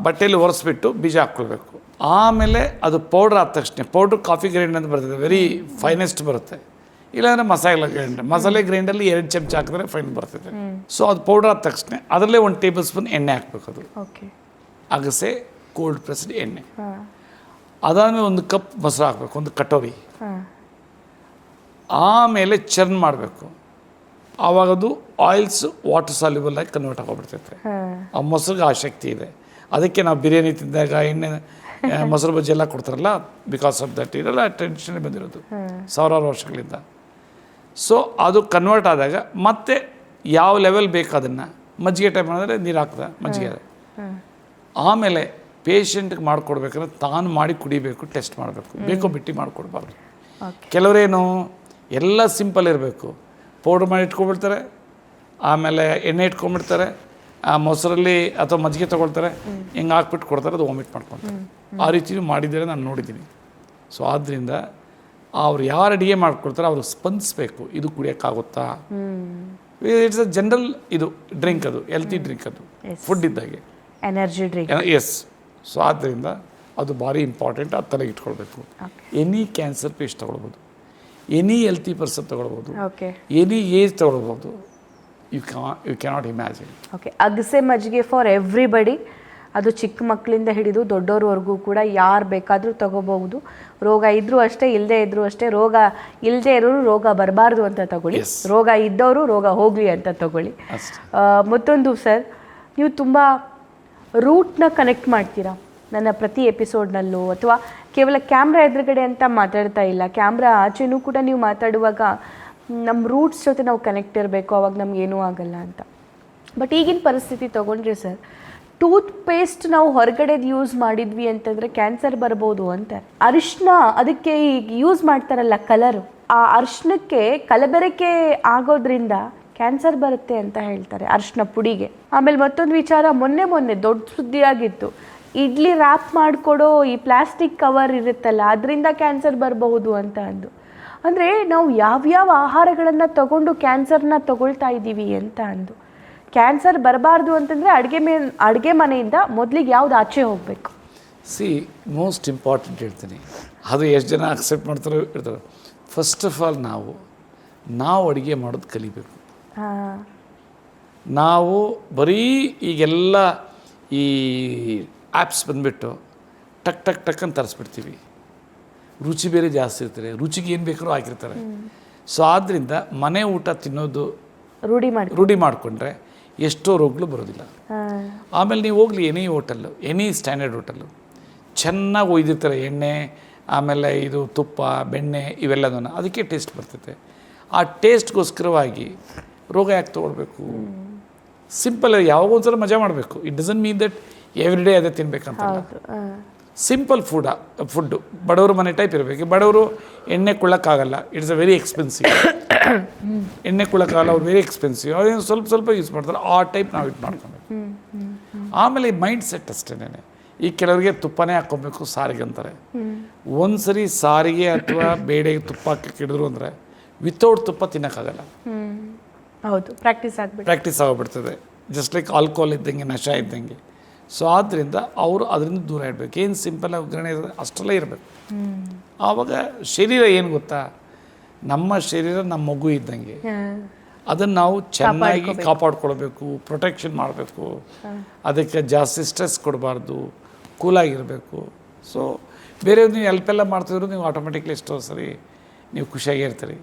Speaker 2: ಬಟ್ಟೆಯಲ್ಲಿ ಒರೆಸ್ಬಿಟ್ಟು ಬೀಜ ಹಾಕ್ಕೊಳ್ಬೇಕು. ಆಮೇಲೆ ಅದು ಪೌಡ್ರ್ ಆದ ತಕ್ಷಣ ಪೌಡ್ರ್ ಕಾಫಿ ಗ್ರೈಂಡ್ ಅಂತ ಬರ್ತದೆ, ವೆರಿ ಫೈನೆಸ್ಟ್ ಬರುತ್ತೆ. ಇಲ್ಲಾಂದರೆ ಮಸಾಲೆ ಗ್ರೈಂಡಲ್ಲಿ 2 ಚಮಚ ಹಾಕಿದ್ರೆ ಫೈನ್ ಬರ್ತದೆ. ಸೊ ಅದು ಪೌಡ್ರ್ ಆದ ತಕ್ಷಣ ಅದರಲ್ಲೇ 1 ಟೇಬಲ್ ಸ್ಪೂನ್ ಎಣ್ಣೆ ಹಾಕಬೇಕು. ಅದು
Speaker 1: ಓಕೆ,
Speaker 2: ಅಗಸೆ ಕೋಲ್ಡ್ ಪ್ರೆಸ್ಡ್ ಎಣ್ಣೆ. ಅದಾದಮೇಲೆ 1 ಕಪ್ ಮೊಸರು ಹಾಕಬೇಕು, 1 ಕಟೋರಿ. ಆಮೇಲೆ ಚರ್ನ್ ಮಾಡಬೇಕು. ಆವಾಗ ಅದು ಆಯಿಲ್ಸ್ ವಾಟರ್ ಸಾಲ್ಯುಬಲ್ ಆಗಿ ಕನ್ವರ್ಟ್ ಆಗೋಗ್ಬಿಡ್ತೈತೆ. ಆ ಮೊಸರಿಗೆ ಆ ಶಕ್ತಿ ಇದೆ. ಅದಕ್ಕೆ ನಾವು ಬಿರಿಯಾನಿ ತಿಂದಾಗ ಎಣ್ಣೆ ಮೊಸರು ಬಜ್ಜಿ ಎಲ್ಲ ಕೊಡ್ತಾರಲ್ಲ, ಬಿಕಾಸ್ ಆಫ್ ದಟ್ ಇದೆಲ್ಲ ಟ್ರೆಡಿಷನ್ ಬಂದಿರೋದು ಸಾವಿರಾರು ವರ್ಷಗಳಿಂದ. ಸೊ ಅದು ಕನ್ವರ್ಟ್ ಆದಾಗ ಮತ್ತೆ ಯಾವ ಲೆವೆಲ್ ಬೇಕು ಅದನ್ನು ಮಜ್ಜಿಗೆ ಟೈಪ್ ಮಾಡಿದ್ರೆ ನೀರು ಹಾಕ್ದೆ ಮಜ್ಜಿಗೆ. ಆಮೇಲೆ ಪೇಷಂಟ್ಗೆ ಮಾಡಿಕೊಡ್ಬೇಕಂದ್ರೆ ತಾನು ಮಾಡಿ ಕುಡಿಬೇಕು, ಟೆಸ್ಟ್ ಮಾಡಬೇಕು, ಬೇಕೋ ಬಿಟ್ಟು ಮಾಡಿಕೊಡ್ಬಾರ್ದು. ಕೆಲವರೇನು ಎಲ್ಲ ಸಿಂಪಲ್ ಇರಬೇಕು, ಪೌಡ್ರ್ ಮಾಡಿ ಇಟ್ಕೊಬಿಡ್ತಾರೆ, ಆಮೇಲೆ ಎಣ್ಣೆ ಇಟ್ಕೊಂಡ್ಬಿಡ್ತಾರೆ, ಆ ಮೊಸರಲ್ಲಿ ಅಥವಾ ಮಜ್ಜಿಗೆ ತೊಗೊಳ್ತಾರೆ, ಹಿಂಗೆ ಹಾಕ್ಬಿಟ್ಟು ಕೊಡ್ತಾರೆ, ಅದು ವಾಮಿಟ್ ಮಾಡ್ಕೊತಾರೆ. ಆ ರೀತಿಯೂ ಮಾಡಿದರೆ ನಾನು ನೋಡಿದ್ದೀನಿ. ಸೊ ಆದ್ದರಿಂದ ಅವ್ರು ಯಾರು ಅಡುಗೆ ಮಾಡ್ಕೊಡ್ತಾರೆ ಅವರು ಸ್ಪಂದಿಸ್ಬೇಕು, ಇದು ಕುಡಿಯೋಕ್ಕಾಗುತ್ತಾ. ಇಟ್ಸ್ ಅ ಜನರಲ್ ಇದು ಡ್ರಿಂಕ್, ಅದು ಹೆಲ್ತಿ ಡ್ರಿಂಕ್, ಅದು ಫುಡ್ ಇದ್ದಾಗೆ
Speaker 1: ಎನರ್ಜಿ ಡ್ರಿಂಕ್.
Speaker 2: ಎಸ್. ಸೊ ಆದ್ದರಿಂದ ಅದು ಭಾರಿ ಇಂಪಾರ್ಟೆಂಟ್, ಅದು ತಲೆಗೆ ಇಟ್ಕೊಳ್ಬೇಕು. ಎನಿ ಕ್ಯಾನ್ಸರ್ ಪೇಷಂಟ್ ತೊಗೊಳ್ಬೋದು, ಎನಿ ಹೆಲ್ತಿ ಪರ್ಸನ್ ತೊಗೊಳ್ಬೋದು, ಎನಿ ಏಜ್ ತೊಗೊಳ್ಬೋದು. You cannot imagine.
Speaker 1: ಓಕೆ, ಅಗಸೆ ಮಜ್ಜಿಗೆ ಫಾರ್ ಎವ್ರಿಬಡಿ. ಅದು ಚಿಕ್ಕ ಮಕ್ಕಳಿಂದ ಹಿಡಿದು ದೊಡ್ಡೋರ್ವರೆಗೂ ಕೂಡ ಯಾರು ಬೇಕಾದರೂ ತಗೋಬಹುದು. ರೋಗ ಇದ್ದರೂ ಅಷ್ಟೇ, ಇಲ್ಲದೆ ಇದ್ದರೂ ಅಷ್ಟೇ. ರೋಗ ಇಲ್ಲದೆ ಇರೋರು ರೋಗ ಬರಬಾರ್ದು ಅಂತ ತಗೊಳ್ಳಿ, ರೋಗ ಇದ್ದವರು ರೋಗ ಹೋಗಲಿ ಅಂತ ತಗೊಳ್ಳಿ. ಮತ್ತೊಂದು ಸರ್, ನೀವು ತುಂಬ ರೂಟ್ನ ಕನೆಕ್ಟ್ ಮಾಡ್ತೀರಾ ನನ್ನ ಪ್ರತಿ ಎಪಿಸೋಡ್ನಲ್ಲೂ, ಅಥವಾ ಕೇವಲ ಕ್ಯಾಮ್ರಾ ಎದುರುಗಡೆ ಅಂತ ಮಾತಾಡ್ತಾ ಇಲ್ಲ, ಕ್ಯಾಮ್ರಾ ಆಚೆನೂ ಕೂಡ ನೀವು ಮಾತಾಡುವಾಗ ನಮ್ಮ ರೂಟ್ಸ್ ಜೊತೆ ನಾವು ಕನೆಕ್ಟ್ ಇರಬೇಕು, ಅವಾಗ ನಮಗೇನೂ ಆಗಲ್ಲ ಅಂತ. ಬಟ್ ಈಗಿನ ಪರಿಸ್ಥಿತಿ ತೊಗೊಂಡ್ರೆ ಸರ್, ಟೂತ್ ಪೇಸ್ಟ್ ನಾವು ಹೊರಗಡೆದು ಯೂಸ್ ಮಾಡಿದ್ವಿ ಅಂತಂದರೆ ಕ್ಯಾನ್ಸರ್ ಬರ್ಬೋದು ಅಂತ. ಅರಿಶಿನ ಅದಕ್ಕೆ ಈಗ ಯೂಸ್ ಮಾಡ್ತಾರಲ್ಲ ಕಲರು, ಆ ಅರಿಶಿನಕ್ಕೆ ಕಲಬೆರಕೆ ಆಗೋದ್ರಿಂದ ಕ್ಯಾನ್ಸರ್ ಬರುತ್ತೆ ಅಂತ ಹೇಳ್ತಾರೆ, ಅರಿಶಿನ ಪುಡಿಗೆ. ಆಮೇಲೆ ಮತ್ತೊಂದು ವಿಚಾರ, ಮೊನ್ನೆ ದೊಡ್ಡ ಸುದ್ದಿಯಾಗಿತ್ತು, ಇಡ್ಲಿ ರ್ಯಾಪ್ ಮಾಡಿಕೊಡೋ ಈ ಪ್ಲಾಸ್ಟಿಕ್ ಕವರ್ ಇರುತ್ತಲ್ಲ, ಅದರಿಂದ ಕ್ಯಾನ್ಸರ್ ಬರಬಹುದು ಅಂತ ಅಂದು. ಅಂದರೆ ನಾವು ಯಾವ್ಯಾವ ಆಹಾರಗಳನ್ನು ತಗೊಂಡು ಕ್ಯಾನ್ಸರ್ನ ತಗೊಳ್ತಾ ಇದ್ದೀವಿ ಅಂತ ಅಂದು. ಕ್ಯಾನ್ಸರ್ ಬರಬಾರ್ದು ಅಂತಂದರೆ ಅಡುಗೆ ಮನೆಯಿಂದ ಮೊದಲಿಗೆ ಯಾವ್ದು ಆಚೆ ಹೋಗಬೇಕು?
Speaker 2: ಮೋಸ್ಟ್ ಇಂಪಾರ್ಟೆಂಟ್ ಹೇಳ್ತೀನಿ, ಅದು ಎಷ್ಟು ಜನ ಅಕ್ಸೆಪ್ಟ್ ಮಾಡ್ತಾರೋ ಇರ್ತಾರೆ. ಫಸ್ಟ್ ಆಫ್ ಆಲ್ ನಾವು ಅಡುಗೆ ಮಾಡೋದು ಕಲಿಬೇಕು. ನಾವು ಬರೀ ಈಗೆಲ್ಲ ಈ ಆ್ಯಪ್ಸ್ ಬಂದುಬಿಟ್ಟು ಟಕ್ ಅಂತ ತರಿಸ್ಬಿಡ್ತೀವಿ. ರುಚಿ ಬೇರೆ ಜಾಸ್ತಿ ಇರ್ತಾರೆ, ರುಚಿಗೆ ಏನು ಬೇಕಾದ್ರೂ ಹಾಕಿರ್ತಾರೆ. ಸೊ ಆದ್ದರಿಂದ ಮನೆ ಊಟ ತಿನ್ನೋದು ರೂಢಿ ಮಾಡಿಕೊಂಡ್ರೆ ಎಷ್ಟೋ ರೋಗಗಳು ಬರೋದಿಲ್ಲ. ಆಮೇಲೆ ನೀವು ಹೋಗಲಿ any hotel, any standard hotel, ಚೆನ್ನಾಗಿ ಒಯ್ದಿರ್ತಾರೆ ಎಣ್ಣೆ, ಆಮೇಲೆ ಇದು ತುಪ್ಪ, ಬೆಣ್ಣೆ ಇವೆಲ್ಲದನ್ನು, ಅದಕ್ಕೆ ಟೇಸ್ಟ್ ಬರ್ತೈತೆ. ಆ ಟೇಸ್ಟ್ಗೋಸ್ಕರವಾಗಿ ರೋಗ ಯಾಕೆ ತೊಗೊಳ್ಬೇಕು? ಸಿಂಪಲ್, ಯಾವಾಗ ಒಂದ್ಸಲ ಮಜಾ ಮಾಡಬೇಕು. It doesn't mean that every day ಅದೇ ತಿನ್ಬೇಕಂತ. ಸಿಂಪಲ್ ಫುಡ್ಡು ಬಡವರು ಮನೆ ಟೈಪ್ ಇರಬೇಕು. ಬಡವರು ಎಣ್ಣೆ ಕೊಳ್ಳೋಕ್ಕಾಗಲ್ಲ, ಇಟ್ಸ್ ಅ ವೆರಿ ಎಕ್ಸ್ಪೆನ್ಸಿವ್. ಎಣ್ಣೆ ಕೊಳ್ಳೋಕ್ಕಾಗಲ್ಲ, ಅವ್ರು ವೆರಿ ಎಕ್ಸ್ಪೆನ್ಸಿವ್, ಅವ್ರು ಸ್ವಲ್ಪ ಯೂಸ್ ಮಾಡ್ತಾರೆ. ಆ ಟೈಪ್ ನಾವು ಇದು ಮಾಡ್ಕೊಬೇಕು. ಆಮೇಲೆ ಮೈಂಡ್ ಸೆಟ್ ಅಷ್ಟೇನೆ. ಈಗ ಕೆಲವರಿಗೆ ತುಪ್ಪನೇ ಹಾಕ್ಕೊಬೇಕು ಸಾರಿಗೆ ಅಂತಾರೆ. ಒಂದು ಸರಿ ಸಾರಿಗೆ ಅಥವಾ ಬೇಳೆಗೆ ತುಪ್ಪ ಹಾಕಿ ಇಡಿದ್ರು ಅಂದರೆ ವಿತೌಟ್ ತುಪ್ಪ ತಿನ್ನೋಕ್ಕಾಗಲ್ಲ.
Speaker 1: ಹೌದು,
Speaker 2: ಪ್ರಾಕ್ಟೀಸ್ ಆಗೋಗ್ಬಿಡ್ತದೆ. ಜಸ್ಟ್ ಲೈಕ್ ಆಲ್ಕೋಹಾಲ್ ಇದ್ದಂಗೆ, ನಶ ಇದ್ದಂಗೆ. ಸೊ ಆದ್ದರಿಂದ ಅವರು ಅದರಿಂದ ದೂರ ಇಡಬೇಕು. ಏನು ಸಿಂಪಲ್ ಒಗ್ಗರಣೆ ಇರೋದು ಅಷ್ಟರಲ್ಲೇ ಇರಬೇಕು. ಆವಾಗ ಶರೀರ ಏನು ಗೊತ್ತಾ, ನಮ್ಮ ಶರೀರ ನಮ್ಮ ಮಗು ಇದ್ದಂಗೆ, ಅದನ್ನು ನಾವು ಚೆನ್ನಾಗಿ ಕಾಪಾಡ್ಕೊಳ್ಬೇಕು, ಪ್ರೊಟೆಕ್ಷನ್ ಮಾಡಬೇಕು. ಅದಕ್ಕೆ ಜಾಸ್ತಿ ಸ್ಟ್ರೆಸ್ ಕೊಡಬಾರ್ದು, ಕೂಲಾಗಿರಬೇಕು. ಸೊ ಬೇರೆಯವ್ರು ನೀವು ಹೆಲ್ಪೆಲ್ಲ ಮಾಡ್ತಿದ್ರು ನೀವು ಆಟೋಮೆಟಿಕ್ಲಿ ಎಷ್ಟೋ ಸರಿ ನೀವು ಖುಷಿಯಾಗಿ ಇರ್ತೀರಿ.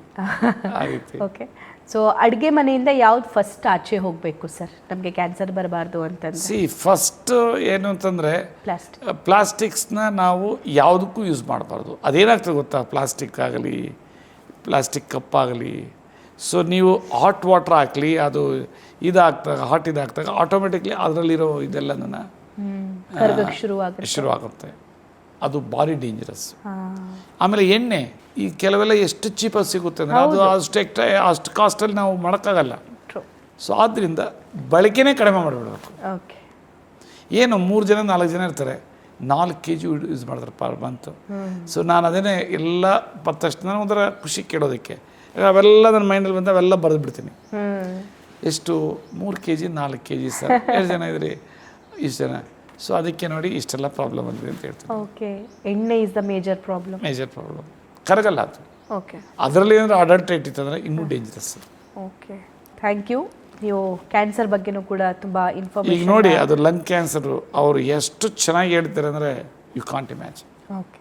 Speaker 1: ಓಕೆ, ಸೊ ಅಡುಗೆ ಮನೆಯಿಂದ ಯಾವ್ದು ಫಸ್ಟ್ ಆಚೆ ಹೋಗಬೇಕು ಸರ್, ನಮಗೆ ಕ್ಯಾನ್ಸರ್ ಬರಬಾರ್ದು ಅಂತಂದ್ರೆ?
Speaker 2: ಫಸ್ಟ್ ಏನು ಅಂತಂದರೆ ಪ್ಲಾಸ್ಟಿಕ್ಸ್ನ ನಾವು ಯಾವುದಕ್ಕೂ ಯೂಸ್ ಮಾಡಬಾರ್ದು. ಅದೇನಾಗ್ತದೆ ಗೊತ್ತಾ, ಪ್ಲಾಸ್ಟಿಕ್ ಆಗಲಿ, ಪ್ಲಾಸ್ಟಿಕ್ ಕಪ್ ಆಗಲಿ, ಸೊ ನೀವು ಹಾಟ್ ವಾಟ್ರ್ ಹಾಕಲಿ, ಅದು ಇದಾಗ್ದಾಗ ಆಟೋಮೆಟಿಕ್ಲಿ ಅದರಲ್ಲಿರೋ ಇದೆಲ್ಲನ ಶುರುವಾಗುತ್ತೆ. ಅದು ಭಾರಿ ಡೇಂಜರಸ್. ಆಮೇಲೆ ಎಣ್ಣೆ ಈ ಕೆಲವೆಲ್ಲ ಎಷ್ಟು ಚೀಪಾಗಿ ಸಿಗುತ್ತೆ ಅಂದರೆ ಅದು ಅಷ್ಟು ಕಾಸ್ಟಲ್ಲಿ ನಾವು ಮಾಡೋಕ್ಕಾಗಲ್ಲ. ಸೊ ಆದ್ದರಿಂದ ಬಳಕೆನೇ ಕಡಿಮೆ ಮಾಡಿಬಿಡ್ಬೇಕು. ಏನು 3 ಜನ 4 ಜನ ಇರ್ತಾರೆ, 4 kg ಯೂಸ್ ಮಾಡ್ತಾರೆ ಪರ್ ಮಂತು. ಸೊ ನಾನು ಅದೇನೇ ಎಲ್ಲ ತಕ್ಷಣ ಒಂಥರ ಖುಷಿ ಕೇಳೋದಕ್ಕೆ ಅವೆಲ್ಲ ನನ್ನ ಮೈಂಡಲ್ಲಿ ಬಂದು ಅವೆಲ್ಲ ಬರೆದು ಬಿಡ್ತೀನಿ. ಎಷ್ಟು 3 kg 4 kg ಸರ್, ಎಷ್ಟು ಜನ ಇದ್ರಿ? ಇಷ್ಟು ಜನ ಸೊ ಅದಕ್ಕೆ ನೋಡಿ ಇಷ್ಟೆಲ್ಲ ಪ್ರಾಬ್ಲಮ್ ಬಂದಿದೆ ಅಂತ ಹೇಳ್ತೀನಿ.
Speaker 1: ಓಕೆ, ಎಣ್ಣೆ is the major problem.
Speaker 2: Major problem ಕರಗಲ್ಲ ಅದು.
Speaker 1: ಓಕೆ
Speaker 2: ಅದರಲ್ಲಿ ಏನಾದರೂ ಅಡಲ್ಟ್ರೇಟ್ ಇತ್ತಂದರೆ ಇನ್ನೂ ಡೇಂಜರಸ್.
Speaker 1: Okay, thank you. ನೀವು ಕ್ಯಾನ್ಸರ್ ಬಗ್ಗೆನೂ ಕೂಡ ತುಂಬ
Speaker 2: ಈಗ
Speaker 1: ಇನ್ಫಾರ್ಮೇಷನ್.
Speaker 2: ನೋಡಿ ಅದು ಲಂಗ್ ಕ್ಯಾನ್ಸರು ಅವರು ಎಷ್ಟು ಚೆನ್ನಾಗಿ ಹೇಳ್ತಾರೆ ಅಂದರೆ you can't imagine.
Speaker 1: Okay,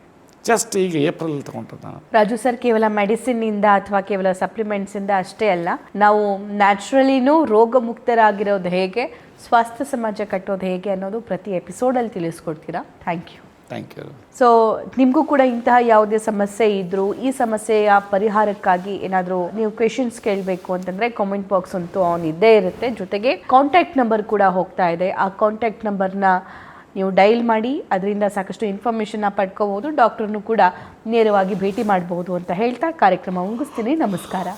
Speaker 2: just ಈಗ ಏಪ್ರಿಲ್ ತಗೊಂಡ್ರೆ ನಾನು.
Speaker 1: ರಾಜು ಸರ್, ಕೇವಲ ಮೆಡಿಸಿನ್ನಿಂದ ಅಥವಾ ಕೇವಲ ಸಪ್ಲಿಮೆಂಟ್ಸಿಂದ ಅಷ್ಟೇ ಅಲ್ಲ, ನಾವು ನ್ಯಾಚುರಲಿನೂ ರೋಗ ಮುಕ್ತರಾಗಿರೋದು ಹೇಗೆ, ಸ್ವಾಸ್ಥ್ಯ ಸಮಾಜ ಕಟ್ಟೋದು ಹೇಗೆ ಅನ್ನೋದು ಪ್ರತಿ ಎಪಿಸೋಡಲ್ಲಿ ತಿಳಿಸ್ಕೊಡ್ತೀರಾ. Thank you.
Speaker 2: Thank you.
Speaker 1: So ನಿಮಗೂ ಕೂಡ ಇಂತಹ ಯಾವುದೇ ಸಮಸ್ಯೆ ಇದ್ದರೂ ಈ ಸಮಸ್ಯೆಯ ಪರಿಹಾರಕ್ಕಾಗಿ ಏನಾದರೂ ನೀವು ಕ್ವೆಶನ್ಸ್ ಕೇಳಬೇಕು ಅಂತಂದರೆ ಕಾಮೆಂಟ್ ಬಾಕ್ಸ್ ಅಂತೂ ಆನ್ ಇದ್ದೇ ಇರುತ್ತೆ. ಜೊತೆಗೆ ಕಾಂಟ್ಯಾಕ್ಟ್ ನಂಬರ್ ಕೂಡ ಹೋಗ್ತಾ ಇದೆ. ಆ ಕಾಂಟ್ಯಾಕ್ಟ್ ನಂಬರ್ನ ನೀವು ಡೈಲ್ ಮಾಡಿ ಅದರಿಂದ ಸಾಕಷ್ಟು ಇನ್ಫಾರ್ಮೇಷನ್ನ ಪಡ್ಕೋಬೋದು. ಡಾಕ್ಟ್ರನ್ನು ಕೂಡ ನೇರವಾಗಿ ಭೇಟಿ ಮಾಡ್ಬೋದು ಅಂತ ಹೇಳ್ತಾ ಕಾರ್ಯಕ್ರಮ ಮುಗಿಸ್ತೀನಿ. ನಮಸ್ಕಾರ.